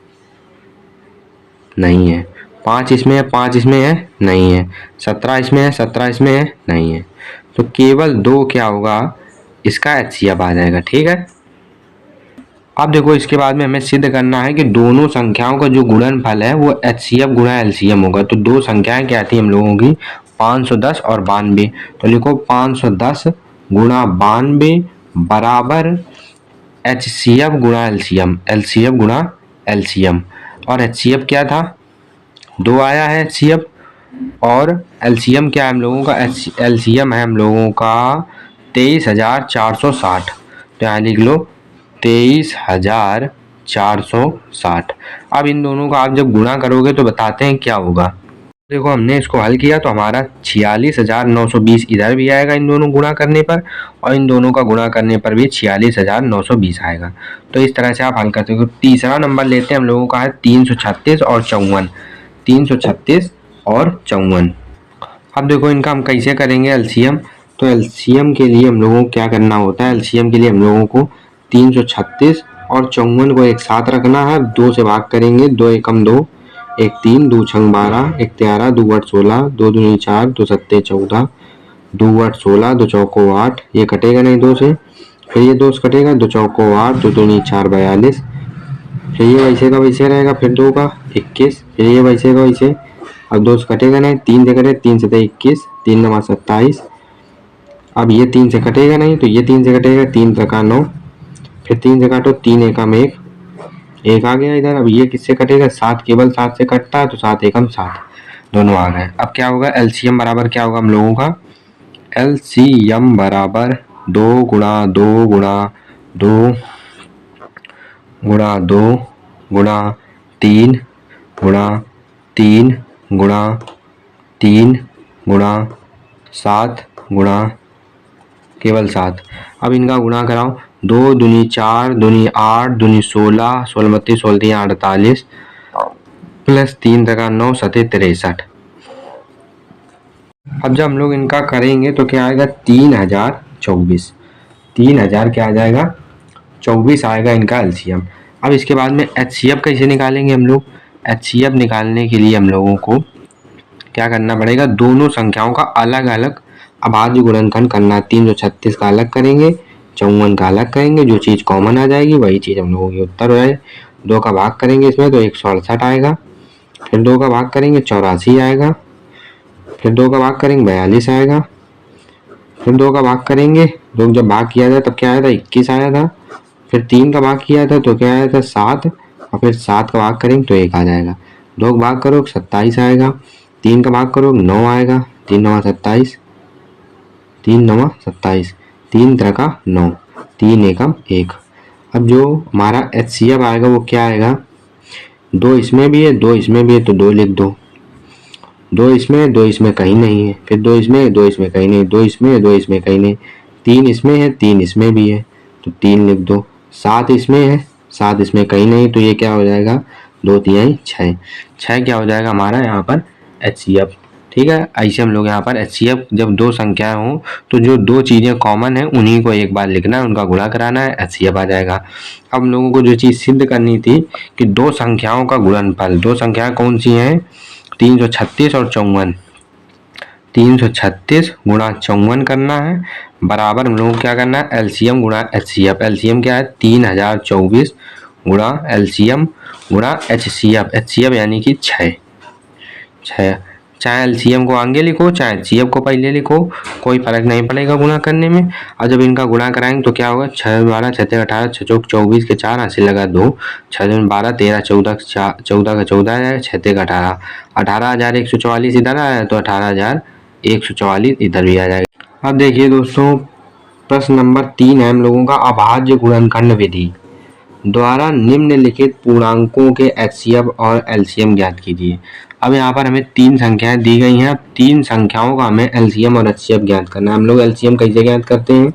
नहीं है। 5 इसमें है, 5 इसमें है? नहीं है। 17 इसमें है, 17 इसमें है? नहीं है। तो केवल 2 क्या होगा, इसका HCF आ जाएगा। ठीक है, अब देखो इसके बाद में हमें सिद्ध करना है कि दोनों संख्याओं का जो गुणनफल है वो HCF गुणा LCM होगा। तो दो संख्याएं क्या थी हम लोगों की, 510 और 92। तो लिखो 510 गुणा 92 बराबर HCF गुणा LCM, LCF गुणा LCM। और HCF क्या था, 2 आया है HCF, और LCM क्या है हम लोगों का, LCM है हम लोगों का 23,460। तो यहाँ लिख लो 23,460। अब इन दोनों का आप जब गुणा करोगे तो बताते हैं क्या होगा। देखो हमने इसको हल किया तो हमारा 46,920 इधर भी आएगा इन दोनों गुणा करने पर, और इन दोनों का गुणा करने पर भी 46,920 आएगा। तो इस तरह से आप हल करते हो। तीसरा नंबर लेते हैं हम लोगों का है 336 और 54। 336 और 54। अब देखो इनका हम कैसे करेंगे एलसीएम। तो एलसीएम के लिए हम लोगों को क्या करना होता है, एलसीएम के लिए हम लोगों को 336 और 54 को एक साथ रखना है। 2 से भाग करेंगे, 2 एकम 2, 1 3, 2 छंग 12, 1 13, 2 8 16, 2 दूनी 4, 2 सत्ते 14, 2 8 16, 2 चौको 8। ये कटेगा नहीं 2 से, फिर ये 2 से कटेगा, 2 चौको 8, 2 दूनी 4 42। फिर ये वैसे का वैसे रहेगा, फिर 2 का 21, फिर ये वैसे का वैसे। अब 2 से कटेगा नहीं, 3 से कटे, 3 से 21, 3 9 27। अब ये 3 से कटेगा नहीं तो ये 3 से कटेगा, 3 3 9, फिर 3 से काटो, 3 एकम 1, 1 आ गया इधर। अब ये किससे कटेगा, 7, केवल 7 से कटता है तो 7 एकम 7, दोनों आ गए। अब क्या होगा, एलसीएम बराबर क्या होगा हम लोगों का, एलसीएम बराबर 2 गुणा 2 गुणा 2 गुणा 2 गुणा 3 गुणा 3 गुणा 3 गुणा 7 गुणा केवल 7। अब इनका गुणा कराओ, 2 दूनी 4, दूनी 8, दूनी 16, 16 बत्तीस 16 48, प्लस 3 तका 9 सते 63। अब जब हम लोग इनका करेंगे तो क्या आएगा, 3024। 3000 क्या आ जाएगा, 24 आएगा इनका एलसीएम। अब इसके बाद में एचसीएफ कैसे निकालेंगे हम लोग। एचसीएफ निकालने के लिए हम लोगों को क्या करना पड़ेगा, दोनों संख्याओं का अलग अलग अभाज्य गुणनखंड करना। 336 का अलग करेंगे, 54 का अलग करेंगे, जो चीज़ कॉमन आ जाएगी वही चीज़ हम लोगों की उत्तर हो जाए। 2 का भाग करेंगे इसमें तो 168 आएगा, फिर 2 का भाग करेंगे 84 आएगा, फिर 2 का भाग करेंगे 42 आएगा, फिर 2 का भाग करेंगे, 2 जब भाग किया था तब क्या आया था, 21 आया था। फिर 3 का भाग किया था तो क्या आया था, 7, और फिर 7 का भाग करेंगे तो 1 आ जाएगा। 2 का भाग करो 27 आएगा, 3 का भाग करो 9 आएगा, 3 9 27, 3 9 27, 3 3 9, 3 एकम 1। अब जो हमारा एचसीएफ आएगा वो क्या आएगा, 2 इसमें भी है 2 इसमें भी है तो 2 लिख दो, 2 इसमें 2 इसमें कहीं नहीं है, फिर 2 इसमें 2 इसमें कहीं नहीं, 2 इसमें 2 इसमें कहीं नहीं, 3 इसमें है 3 इसमें भी है तो 3 लिख दो, 7 इसमें है 7 इसमें कहीं नहीं, तो ये क्या हो जाएगा, 2 3 6, 6 क्या हो जाएगा हमारा यहाँ पर एचसीएफ। ठीक है, ऐसे हम लोग यहाँ पर एचसीएफ जब दो संख्याएं हों तो जो दो चीज़ें कॉमन है उन्हीं को एक बार लिखना है, उनका गुणा कराना है, एचसीएफ आ जाएगा। अब हम लोगों को जो चीज़ सिद्ध करनी थी कि दो संख्याओं का गुणनफल, दो संख्याएं कौन सी हैं, 336 और 54। 336 गुणा 54 करना है, बराबर हम लोगों को क्या करना है, एलसीएम गुणा एचसीएफ। एलसीएम क्या है, 3024 गुणा एलसीएम गुणा एचसीएफ। एचसीएफ यानी कि 6। चाहे एलसीएम को आगे लिखो चाहे एचसीएफ को पहले लिखो, कोई फर्क नहीं पड़ेगा गुणा करने में। और जब इनका गुणा कराएंगे तो क्या होगा, 6 12 6 18 6 चौक 24 के 4 हासिल लगा 2, 6 12 13 14 14 का 14 आया, 6 18, 18,144 इधर आया तो 18,144 इधर भी आ जाएगा। अब देखिए दोस्तों, प्रश्न नंबर 3 है हम लोगों का, अभाज्य गुणनखंड विधि द्वारा निम्नलिखित पूर्णांकों के एचसीएफ और एलसीएम ज्ञात कीजिए। अब यहाँ पर हमें 3 संख्याएं दी गई हैं, 3 संख्याओं का हमें एलसीएम और एचसीएफ ज्ञात करना है। हम लोग एलसीएम कैसे ज्ञात करते हैं,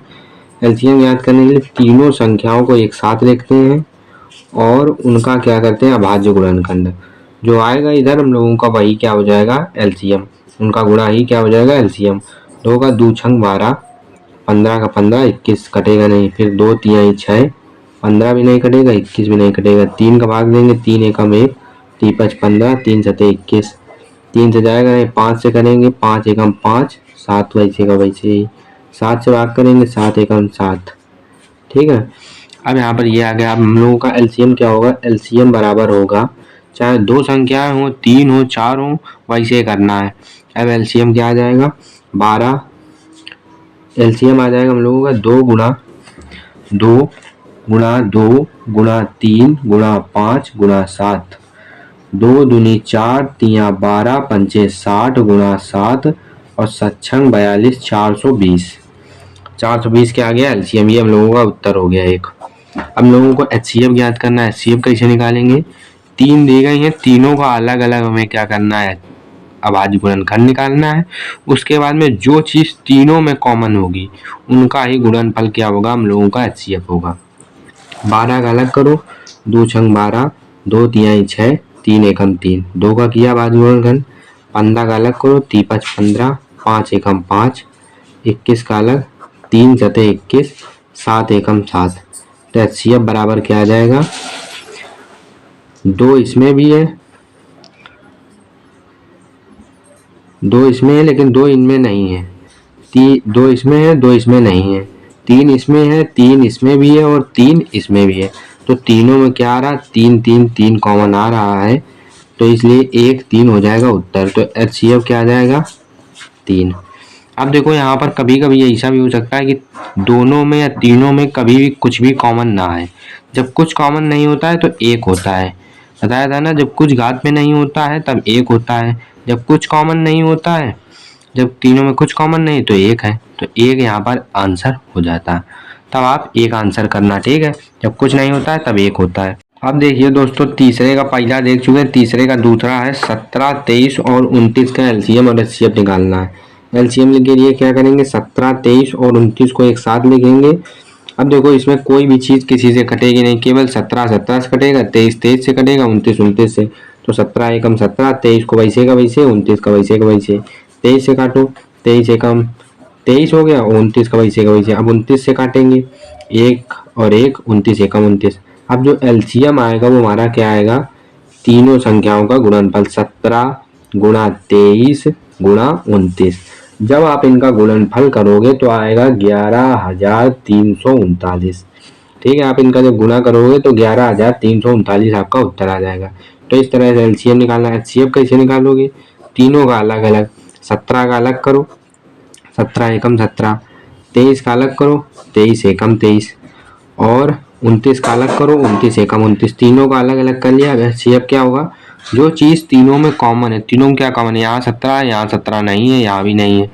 एलसीएम ज्ञात करने के लिए तीनों संख्याओं को एक साथ लिखते हैं और उनका क्या करते हैं, अभाज्य गुणनखंड जो आएगा इधर हम लोगों का वही क्या हो जाएगा, एलसीएम। उनका गुणा ही क्या हो जाएगा, एलसीएम। 2 का 2 छंग 12, 15 का 15, 21 कटेगा नहीं, फिर 2 तिहाई 6, 15 भी नहीं कटेगा, 21 भी नहीं कटेगा। 3 का भाग देंगे, 3 एकम 1, 3 5 15, 3 सते 21, 3 से जाएगा नहीं, 5 से करेंगे, 5 एकम 5, 7 वैसे का वैसे ही, 7 से भाग करेंगे, 7 एकम 7। ठीक है, अब यहाँ पर ये आ गया। अब हम लोगों का एलसीएम क्या होगा, एलसीएम बराबर होगा, चाहे दो संख्याएं हो, 3 हो, 4 हो, वैसे करना है। अब एलसीएम क्या आ जाएगा, 12। एलसीएम आ जाएगा हम लोगों का 2 गुणा 2 गुणा 2 गुणा 3 गुणा 5 गुणा 7, 2 दूनी 4, 3 12, 5 60 गुणा 7 और 7 42, 420। 420 क्या आ गया, एलसीएम। ये हम लोगों का उत्तर हो गया एक। हम लोगों को एचसीएफ ज्ञात करना है। एचसीएफ कैसे निकालेंगे, 3 दी गई हैं, तीनों का अलग अलग हमें क्या करना है, अभाज्य गुणनखंड निकालना है। उसके बाद में जो चीज तीनों में कॉमन होगी उनका ही गुणनफल क्या होगा, हम लोगों का एचसीएफ होगा। 12 का अलग करो, 2 छंग 12, 2 तिहाई 6, 3 एकम 3, 2 का किया अभाज्य गुणनखंड। 15 का अलग करो, 3 5 15, 5 एकम 5, 21 का अलग, 3 सते 21, 7 एकम 7। तो एचसीएफ बराबर क्या आ जाएगा, 2 इसमें भी है, 2 इसमें है लेकिन 2 इनमें नहीं है, 2 इसमें है, 2 इसमें नहीं है, 3 इसमें है, 3 इसमें भी है और 3 इसमें भी है। तो तीनों में क्या आ रहा है, 3 3 3 कॉमन आ रहा है, तो इसलिए 1 3 हो जाएगा उत्तर। तो एचसीएफ क्या आ जाएगा, 3। अब देखो यहाँ पर कभी कभी ऐसा भी हो सकता है कि दोनों में या तीनों में कभी भी कुछ भी कॉमन ना आए। जब कुछ कॉमन नहीं होता है तो एक होता है, बताया था ना, जब कुछ घात में नहीं होता है तब एक होता है, जब कुछ कॉमन नहीं होता है, जब तीनों में कुछ कॉमन नहीं तो एक है, तो एक यहाँ पर आंसर हो जाता है। तब आप एक आंसर करना, ठीक है, जब कुछ नहीं होता है तब एक होता है। अब देखिए दोस्तों, तीसरे का पहला देख चुके हैं, तीसरे का दूसरा है 17, 23 और 29 का एलसीएम और एचसीएफ निकालना है। एलसीएम के लिए क्या करेंगे, 17, 23 और 29 को एक साथ लिखेंगे। अब देखो इसमें कोई भी चीज किसी से कटेगी नहीं, केवल 17 17 से कटेगा, 23 23 से कटेगा, 29 29 से। तो 17 एकम 17, 23 को वैसे का वैसे, 29 का वैसे का वैसे। 23 से काटो, 23 एकम 23 हो गया, 29 का वैसे का वैसे। अब 29 से काटेंगे, 1 और 1, 29 एकम 29। अब जो एलसीएम आएगा वो हमारा क्या आएगा, तीनों संख्याओं का गुणनफल 17 गुणा 23 गुणा 29। जब आप इनका गुणनफल करोगे तो आएगा 11,339। ठीक है, आप इनका जब गुणा करोगे तो 11,339 आपका उत्तर आ जाएगा। तो इस तरह से एलसीएम निकालना है। एचसीएफ कैसे निकालोगे, तीनों का अलग अलग, 17 का अलग करो, 17 एकम 17, 23 का अलग करो, 23 एकम 23 और 29 का अलग करो, 29 एकम 29। तीनों का अलग अलग कर लिया। अब एचसीएफ क्या होगा, जो चीज तीनों में कॉमन है, तीनों में क्या कॉमन है, यहाँ 17 है, यहाँ 17 नहीं है, यहाँ भी नहीं है,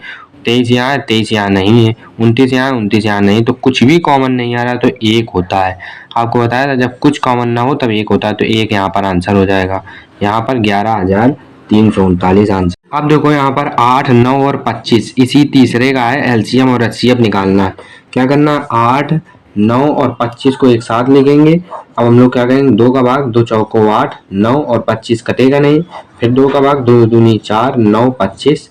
23 यहाँ है, 23 यहाँ नहीं है, 29 यहाँ है, 29 यहाँ नहीं, तो कुछ भी कॉमन नहीं आ रहा तो एक होता है। आपको बताया था जब कुछ कॉमन ना हो तब एक होता है, तो एक यहाँ पर आंसर हो जाएगा। यहाँ पर 11,339 आंसर। अब देखो यहाँ पर 8, 9 और 25 इसी तीसरे का है, एलसीएम और एचसीएफ निकालना है। क्या करना है, 8, 9 और 25 को एक साथ लिखेंगे। अब हम लोग क्या करेंगे, 2 का भाग, 2 चौको 8, 9 और 25 कटेगा नहीं, फिर 2 का भाग, 2 दूनी 4, 9 25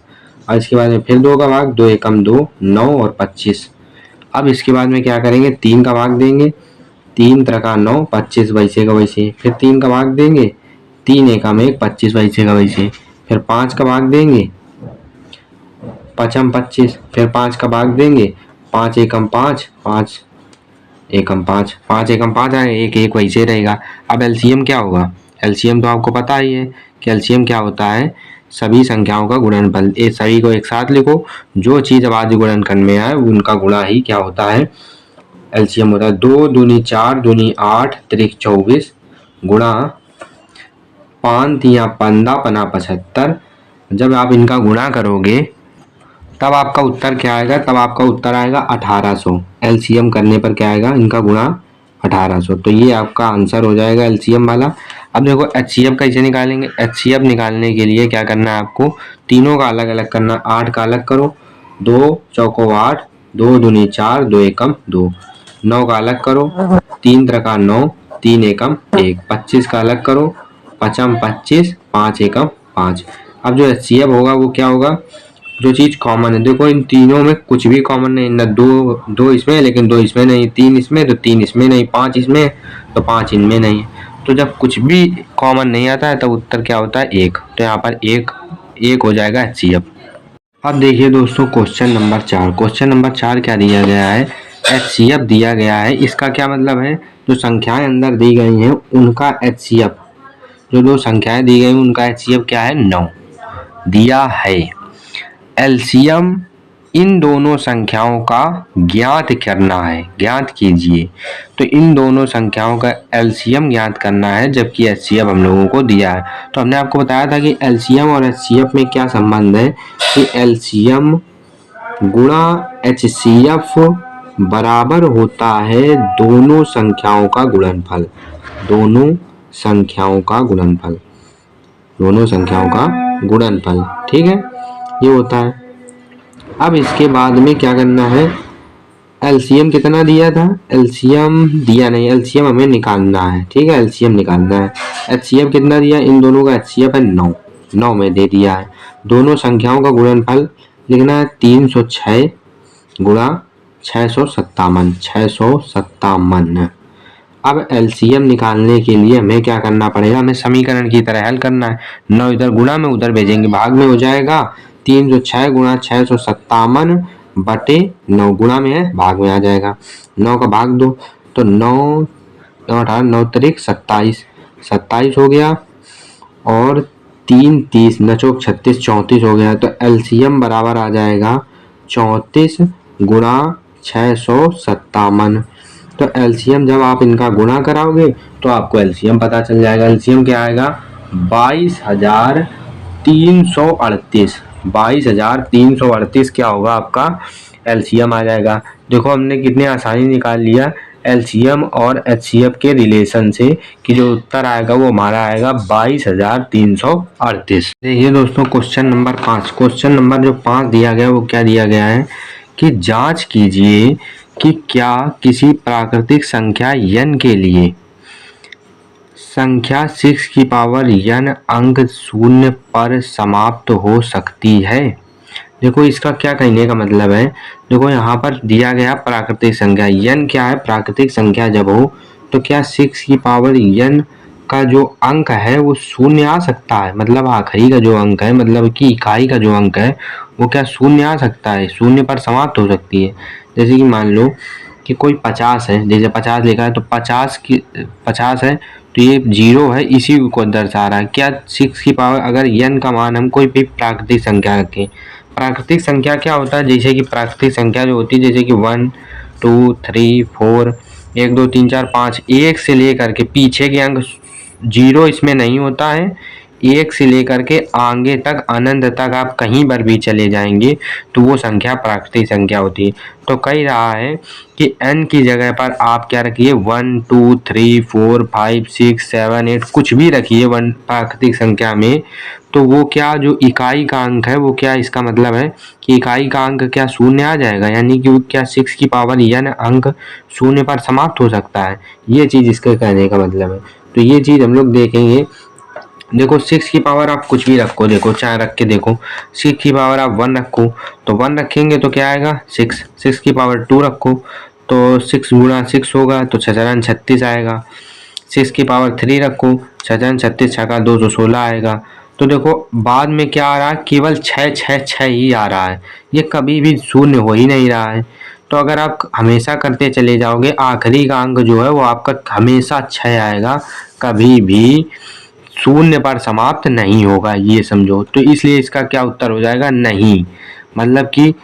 और इसके बाद में फिर 2 का भाग, 2 एकम 2, 9 और 25। अब इसके बाद में क्या करेंगे, 3 का भाग देंगे, 3 त्रिका 9, 25 वैसे का वैसे, फिर 3 का भाग देंगे, 3 एकम 1, 25 वैसे का वैसे, फिर 5 का भाग देंगे, 5 25, फिर 5 का भाग देंगे, 5 एकम 5, 5 एकम 5, 5 एकम 5 आएगा, 1 1 वैसे रहेगा। अब एलसीएम क्या होगा, एलसीएम तो आपको पता ही है कि एलसीएम क्या होता है, सभी संख्याओं का गुणनफल। ये सभी को एक साथ लिखो, जो चीज अभाज्य गुणनखंड में आए उनका गुणा ही क्या होता है, एलसीएम होता है। 2 दूनी 4, दूनी 8, त्रिक 24 गुणा 5 तिया 15, 15 75। जब आप इनका गुणा करोगे तब आपका उत्तर क्या आएगा, तब आपका उत्तर आएगा 1800। एलसीएम करने पर क्या आएगा, इनका गुणा 1800। तो ये आपका आंसर हो जाएगा एलसीएम वाला। अब देखो एचसीएफ कैसे निकालेंगे, एचसीएफ निकालने के लिए क्या करना है आपको, तीनों का अलग अलग करना। 8 का अलग करो, 2 चौको 8, 2 दूनी 4, 2 एकम 2। 9 का अलग करो, 3 त्रिका 9, 3 एकम 1। 25 का अलग करो, 5 25, 5 एकम 5। अब जो HCF होगा वो क्या होगा, जो चीज कॉमन है। देखो इन तीनों में कुछ भी कॉमन नहीं, ना दो इसमें लेकिन 2 इसमें नहीं, 3 इसमें तो 3 इसमें नहीं, 5 इसमें तो 5 इनमें नहीं। तो जब कुछ भी कॉमन नहीं आता है तब उत्तर क्या होता है, 1। तो यहाँ पर एक हो जाएगा HCF। अब देखिए दोस्तों क्वेश्चन नंबर 4। क्वेश्चन नंबर 4 क्या दिया गया है, HCF दिया गया है। इसका क्या मतलब है, जो संख्याएं अंदर दी गई हैं उनका HCF, जो दो संख्याएं दी गई उनका HCF क्या है, 9 दिया है। एलसीएम इन दोनों संख्याओं का ज्ञात करना है, ज्ञात कीजिए। तो इन दोनों संख्याओं का एलसीएम ज्ञात करना है, जबकि एचसीएफ हम लोगों को दिया है। तो हमने आपको बताया था कि एलसीएम और एचसीएफ में क्या संबंध है, कि एलसीएम गुणा एचसीएफ बराबर होता है दोनों संख्याओं का गुणनफल, दोनों संख्याओं का गुणनफल, दोनों संख्याओं का गुणनफल। ठीक है, ये होता है। अब इसके बाद में क्या करना है, एलसीएम कितना दिया था, एलसीएम दिया नहीं, एलसीएम हमें निकालना है। ठीक है, एलसीएम निकालना है। एचसीएफ कितना दिया, इन दोनों का एचसीएफ है 9, 9 में दे दिया है। दोनों संख्याओं का गुणनफल लिखना है 306 गुणा 657, 657। अब एलसीएम निकालने के लिए हमें क्या करना पड़ेगा, हमें समीकरण की तरह हल करना है। 9 इधर गुणा में उधर भेजेंगे, भाग में हो जाएगा 306 गुणा 657 बटे 9, गुणा में है भाग में आ जाएगा। 9 का भाग दो तो 9 18 9 तरीक 27, 27 हो गया, और 3 30 नचोक 36 34 हो गया। तो एलसीएम बराबर आ जाएगा 34 गुणा 657। तो एलसीएम जब आप इनका गुणा कराओगे तो आपको एलसीएम पता चल जाएगा। एलसीएम क्या आएगा, 22,338, 22,338 क्या होगा आपका एलसीएम आ जाएगा। देखो हमने कितनी आसानी निकाल लिया एलसीएम और एचसीएफ के रिलेशन से, कि जो उत्तर आएगा वो हमारा आएगा 22,338। देखिए दोस्तों क्वेश्चन नंबर 5। क्वेश्चन नंबर जो 5 दिया गया वो क्या दिया गया है, कि जांच कीजिए कि क्या किसी प्राकृतिक संख्या n के लिए संख्या 6 की पावर n अंक 0 पर समाप्त हो सकती है। देखो इसका क्या कहने का मतलब है, देखो यहाँ पर दिया गया प्राकृतिक संख्या n क्या है, प्राकृतिक संख्या जब हो तो क्या 6 की पावर n का जो अंक है वो 0 आ सकता है, मतलब आखिरी का जो अंक है, मतलब कि इकाई का जो अंक है वो क्या 0 आ सकता है, 0 पर समाप्त हो सकती है। जैसे कि मान लो कि कोई 50 है, जैसे 50 लिखा है तो 50 है तो ये 0 है, इसी को दर्शा रहा है। क्या 6 की पावर अगर n का मान हम कोई भी प्राकृतिक संख्या रखें, प्राकृतिक संख्या क्या होता है, जैसे कि प्राकृतिक संख्या जो होती है जैसे कि 1 2 3 4 1 2 3 4 5, 1 से लेकर के पीछे के अंक 0 इसमें नहीं होता है, 1 से लेकर के आगे तक अनंत तक आप कहीं पर भी चले जाएंगे तो वो संख्या प्राकृतिक संख्या होती है। तो कह रहा है कि n की जगह पर आप क्या रखिए 1 2 3 4 5 6 7 8 कुछ भी रखिए वन प्राकृतिक संख्या में, तो वो क्या जो इकाई का अंक है वो क्या, इसका मतलब है कि इकाई का अंक क्या 0 आ जाएगा, यानी कि क्या 6 की पावर n अंक 0 पर समाप्त हो सकता है। ये चीज़ इसके कहने का मतलब है। तो ये चीज़ हम लोग देखेंगे। देखो 6 की पावर आप कुछ भी रखो, देखो चाहे रख के देखो, 6 की पावर आप 1 रखो तो 1 रखेंगे तो क्या आएगा 6, 6 की पावर 2 रखो तो 6 गुणा 6 होगा तो 6 36 आएगा। 6 की पावर 3 रखो, 6 36 छक्का 216 आएगा। तो देखो बाद में क्या आ रहा है, केवल 6 6 6 ही आ रहा है, ये कभी भी 0 हो ही नहीं रहा है। तो अगर आप हमेशा करते चले जाओगे आखिरी का अंक जो है वो आपका हमेशा 6 आएगा, कभी भी 0 पर समाप्त नहीं होगा, ये समझो। तो इसलिए इसका क्या उत्तर हो जाएगा, नहीं, मतलब कि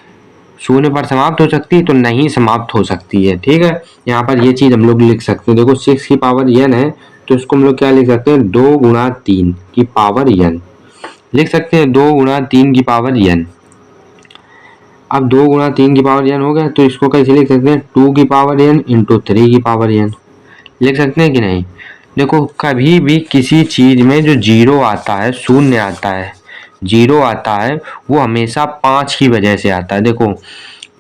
0 पर समाप्त हो सकती है तो नहीं समाप्त हो सकती है। ठीक है, यहाँ पर ये चीज़ हम लोग लिख सकते हैं। देखो 6 की पावर n है तो इसको हम लोग क्या लिख सकते हैं, 2 गुणा 3 की पावर n लिख सकते हैं, 2 गुणा 3 की पावर n। अब 2 गुणा 3 की पावर n हो गया तो इसको कैसे लिख सकते हैं, 2 की पावर n इंटू 3 की पावर n लिख सकते हैं कि नहीं। देखो कभी भी किसी चीज़ में जो 0 आता है, 0 आता है, 0 आता है वो हमेशा 5 की वजह से आता है। देखो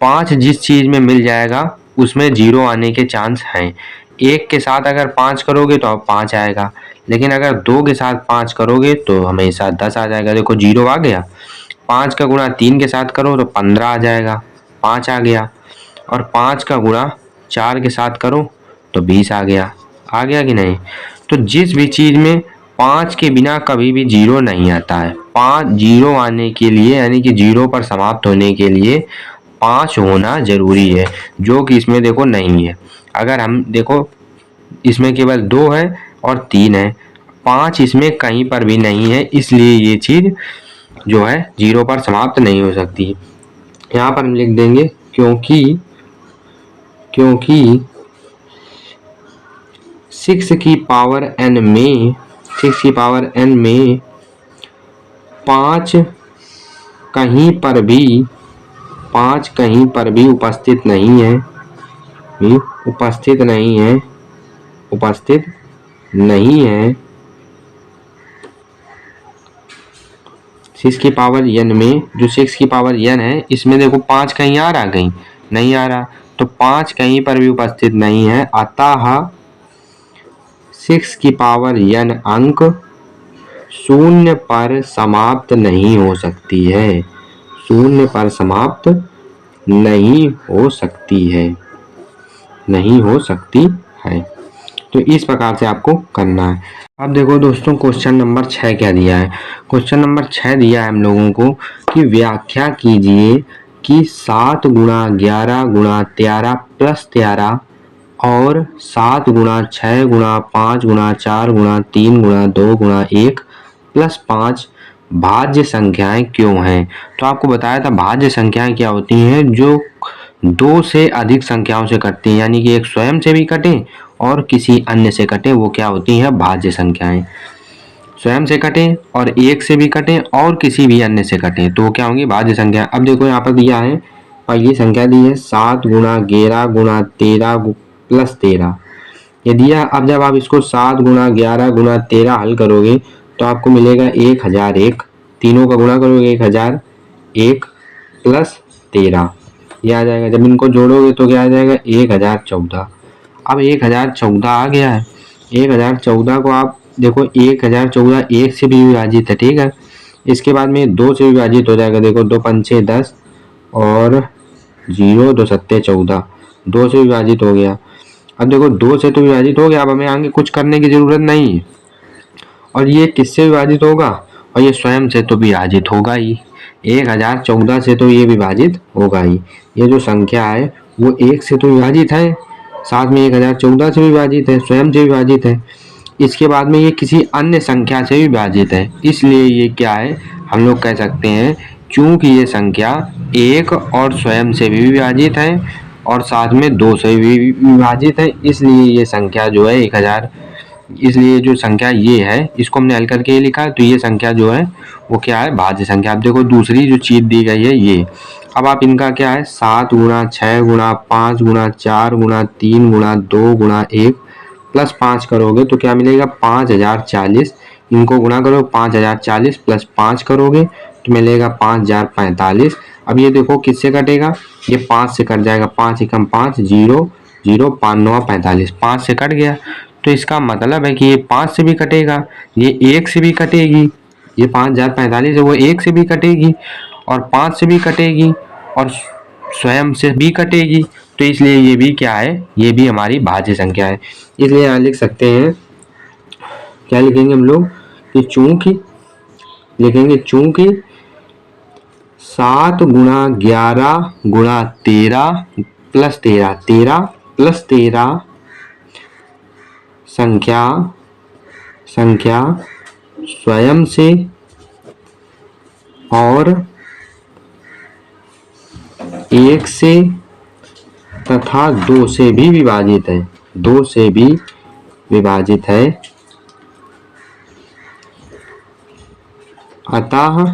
5 जिस चीज में मिल जाएगा उसमें 0 आने के चांस हैं। 1 के साथ अगर 5 करोगे तो अब 5 आएगा, लेकिन अगर 2 के साथ 5 करोगे तो हमेशा 10 आ जाएगा। देखो 0 आ गया। 5 का गुणा 3 के साथ करो तो 15 आ जाएगा, 5 आ गया। और 5 का गुणा 4 के साथ करो तो 20 आ गया कि नहीं। तो जिस भी चीज में 5 के बिना कभी भी 0 नहीं आता है, 5 0 आने के लिए यानी कि 0 पर समाप्त होने के लिए 5 होना जरूरी है, जो कि इसमें देखो नहीं है। अगर हम देखो इसमें केवल 2 है और 3 है, 5 इसमें कहीं पर भी नहीं है, इसलिए ये चीज जो है 0 पर समाप्त नहीं हो सकती। यहाँ पर हम लिख देंगे क्योंकि 6 की पावर n में 5 कहीं पर भी उपस्थित नहीं है, सिक्स की पावर n में जो 6 की पावर n है, इसमें देखो 5 कहीं आ रहा, कहीं नहीं आ रहा, तो 5 कहीं पर भी उपस्थित नहीं है। अतः 6 की पावर n अंक शून्य पर समाप्त नहीं हो सकती है, नहीं हो सकती है। तो इस प्रकार से आपको करना है। अब देखो दोस्तों क्वेश्चन नंबर 6 क्या दिया है। क्वेश्चन नंबर 6 दिया है हम लोगों को कि व्याख्या कीजिए कि 7 गुणा 11 गुणा 13 प्लस 13 और 7 गुणा 6 गुणा 5 गुणा 4 गुणा 3 गुणा 2 गुणा 1 प्लस 5 भाज्य संख्याएं क्यों हैं। तो आपको बताया था भाज्य संख्याएं क्या होती हैं, जो 2 से अधिक संख्याओं से कटती हैं, यानी कि एक स्वयं से भी कटे और किसी अन्य से कटे, वो क्या होती हैं भाज्य संख्याएं। स्वयं से कटे और एक से भी कटे और किसी भी अन्य से कटे तो वो क्या होंगी भाज्य संख्या। अब देखो यहाँ पर दिया है पहली संख्या दी है 7 गुणा 11 गुणा 13 प्लस 13 ये दिया। अब जब आप इसको 7 गुणा 11 गुणा 13 हल करोगे तो आपको मिलेगा 1001, तीनों का गुणा करोगे 1001 प्लस 13 ये आ जाएगा। जब इनको जोड़ोगे तो क्या आ जाएगा 1014। अब 1014 आ गया है। 1014 को आप देखो 1014 1 से भी विभाजित है, ठीक है। इसके बाद में 2 से विभाजित हो जाएगा, देखो 2 पंचे 10 और 0 2 सत्ते 14, 2 से विभाजित हो गया। अब देखो 2 से तो विभाजित हो गया, अब हमें आगे कुछ करने की जरूरत नहीं है। और ये किससे विभाजित होगा, और ये स्वयं से तो विभाजित होगा ही, 1014 से तो ये विभाजित होगा ही। ये जो संख्या है वो 1 से तो विभाजित है, साथ में 1014 से विभाजित है, स्वयं से विभाजित है। इसके बाद में ये किसी अन्य संख्या से विभाजित है, इसलिए ये क्या है हम लोग कह सकते हैं क्योंकि ये संख्या 1 और स्वयं से भी विभाजित है और साथ में 2 से भी विभाजित है, इसलिए ये संख्या जो है 1000, इसलिए जो संख्या ये है इसको हमने हल करके ये लिखा है। तो ये संख्या जो है वो क्या है भाज्य संख्या। अब देखो दूसरी जो चीज दी गई है ये, अब आप इनका क्या है 7 गुणा 6 गुणा 5 गुणा 4 गुणा 3 गुणा 2 गुणा 1 प्लस 5 करोगे तो क्या मिलेगा 5040। इनको गुणा करो 5040 प्लस 5 करोगे तो मिलेगा 5045। अब ये देखो किससे कटेगा, ये 5 से कट जाएगा, 5 एकम 5 0 0 5 9 45, 5 से कट गया। तो इसका मतलब है कि ये 5 से भी कटेगा, ये 1 से भी कटेगी, ये 5045 है वो 1 से भी कटेगी और 5 से भी कटेगी और स्वयं से भी कटेगी। तो इसलिए ये भी क्या है, ये भी हमारी भाज्य संख्या है। इसलिए यहाँ लिख सकते हैं, क्या लिखेंगे हम लोग कि चूंकि 7 गुणा 11 गुणा 13 प्लस 13 प्लस 13 संख्या स्वयं से और 1 से तथा 2 से भी विभाजित है, 2 से भी विभाजित है, अतः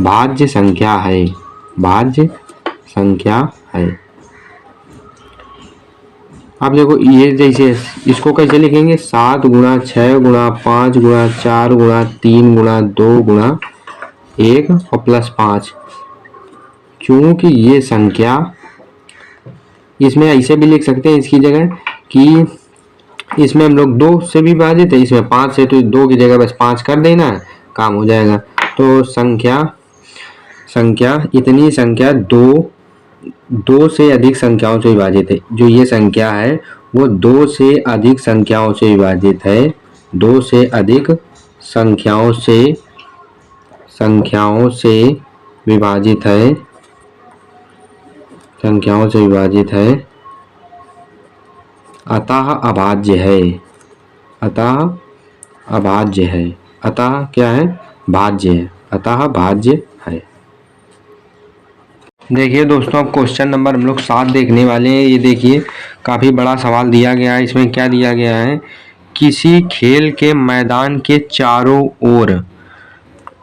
भाज्य संख्या है, भाज्य संख्या है। अब देखो ये जैसे इसको कैसे लिखेंगे 7 गुणा 6 गुणा 5 गुणा 4 गुणा 3 गुणा 2 गुणा 1 और प्लस 5, क्योंकि ये संख्या, इसमें ऐसे भी लिख सकते हैं इसकी जगह कि इसमें हम लोग 2 से भी विभाजित है, इसमें 5 से, तो 2 की जगह बस 5 कर देना है, काम हो जाएगा। तो संख्या इतनी संख्या दो से अधिक संख्याओं से विभाजित है। जो ये संख्या है वो 2 से अधिक संख्याओं से विभाजित है, 2 से अधिक संख्याओं से विभाजित है, अतः अभाज्य है, अतः क्या है, भाज्य है, अतः भाज्य है। देखिए दोस्तों, अब क्वेश्चन नंबर हम लोग 7 देखने वाले हैं। ये देखिए काफ़ी बड़ा सवाल दिया गया है। इसमें क्या दिया गया है, किसी खेल के मैदान के चारों ओर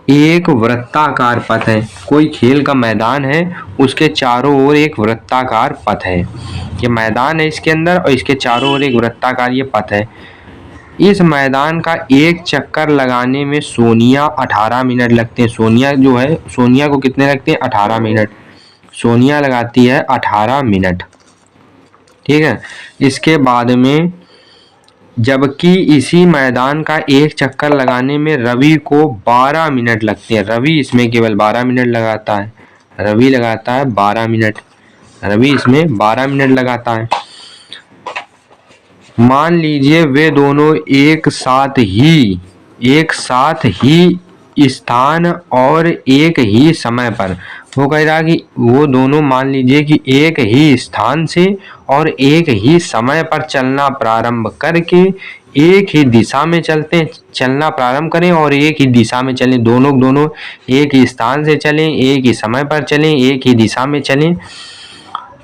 एक वृत्ताकार पथ है। कोई खेल का मैदान है, उसके चारों ओर एक वृत्ताकार पथ है। ये मैदान है इसके अंदर और इसके चारों ओर एक वृत्ताकार ये पथ है। इस मैदान का एक चक्कर लगाने में सोनिया 18 मिनट लगते हैं। सोनिया को कितने लगते हैं, 18 मिनट। सोनिया लगाती है 18 मिनट, ठीक है। इसके बाद में जबकि इसी मैदान का एक चक्कर लगाने में रवि को 12 मिनट लगते हैं। रवि इसमें केवल 12 मिनट लगाता है, रवि लगाता है 12 मिनट, रवि इसमें 12 मिनट लगाता है। मान लीजिए वे दोनों एक साथ ही स्थान और एक ही समय पर, वो कह रहा कि वो दोनों मान लीजिए कि एक ही स्थान से और एक ही समय पर चलना प्रारंभ करके एक ही दिशा में चलना प्रारंभ करें और एक ही दिशा में चलें। दोनों एक ही स्थान से चलें, एक ही समय पर चलें, एक ही दिशा में चलें।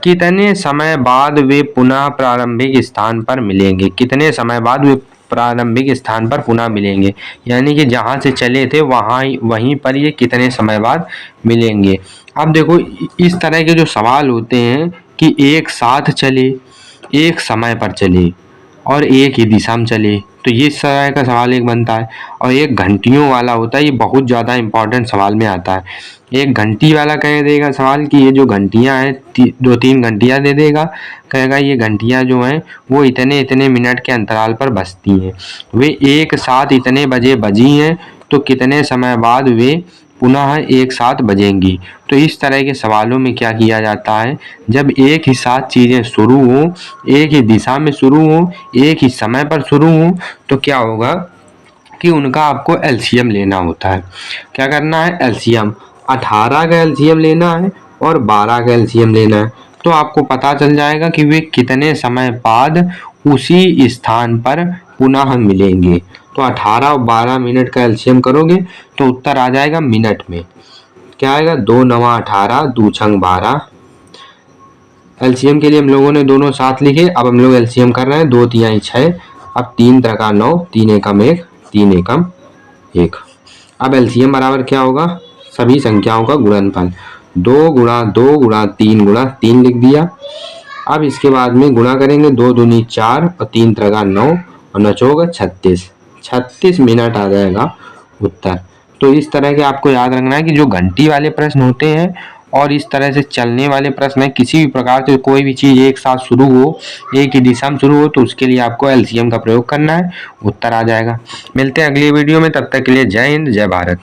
कितने समय बाद वे पुनः प्रारंभिक स्थान पर मिलेंगे, कितने समय बाद वे प्रारंभिक स्थान पर पुनः मिलेंगे, यानी कि जहाँ से चले थे वहीं पर ये कितने समय बाद मिलेंगे। अब देखो इस तरह के जो सवाल होते हैं कि एक साथ चले, एक समय पर चले और एक ही दिशा में चले, तो ये इस तरह का सवाल एक बनता है। और एक घंटियों वाला होता है, ये बहुत ज़्यादा इंपॉर्टेंट सवाल में आता है। एक घंटी वाला कह देगा सवाल कि ये जो घंटियां हैं 2-3 घंटियां दे देगा, कहेगा ये घंटियां जो हैं वो इतने इतने मिनट के अंतराल पर बजती हैं, वे एक साथ इतने बजे बजी हैं, तो कितने समय बाद वे पुनः एक साथ बजेंगी। तो इस तरह के सवालों में क्या किया जाता है, जब एक ही साथ चीज़ें शुरू हों, एक ही दिशा में शुरू हों, एक ही समय पर शुरू हों, तो क्या होगा कि उनका आपको एलसीएम लेना होता है। क्या करना है, एलसीएम 18 का एलसीएम लेना है और 12 का एलसीएम लेना है। तो आपको पता चल जाएगा कि वे कितने समय बाद उसी स्थान पर पुनः मिलेंगे। तो 18 और 12 मिनट का एलसीएम करोगे तो उत्तर आ जाएगा मिनट में। क्या आएगा, 2 9 18, 2 6 12। एलसीएम के लिए हम लोगों ने दोनों साथ लिखे। अब हम लोग एलसीएम कर रहे हैं, 2 3 6, अब 3 3 9, 3 एकम 1, 3 एकम 1। अब एलसीएम बराबर क्या होगा, सभी संख्याओं का गुणनफल। 2 गुणा 2 गुणा 3 गुणा 3 लिख दिया। अब इसके बाद में गुणा करेंगे, 2 दूनी 4 और 3 3 9 और 9 चौक 36 मिनट आ जाएगा उत्तर। तो इस तरह के आपको याद रखना है कि जो घंटी वाले प्रश्न होते हैं और इस तरह से चलने वाले प्रश्न है, किसी भी प्रकार से कोई भी चीज़ एक साथ शुरू हो, एक ही दिशा में शुरू हो, तो उसके लिए आपको एलसीएम का प्रयोग करना है, उत्तर आ जाएगा। मिलते हैं अगली वीडियो में, तब तक के लिए जय हिंद, जय भारत।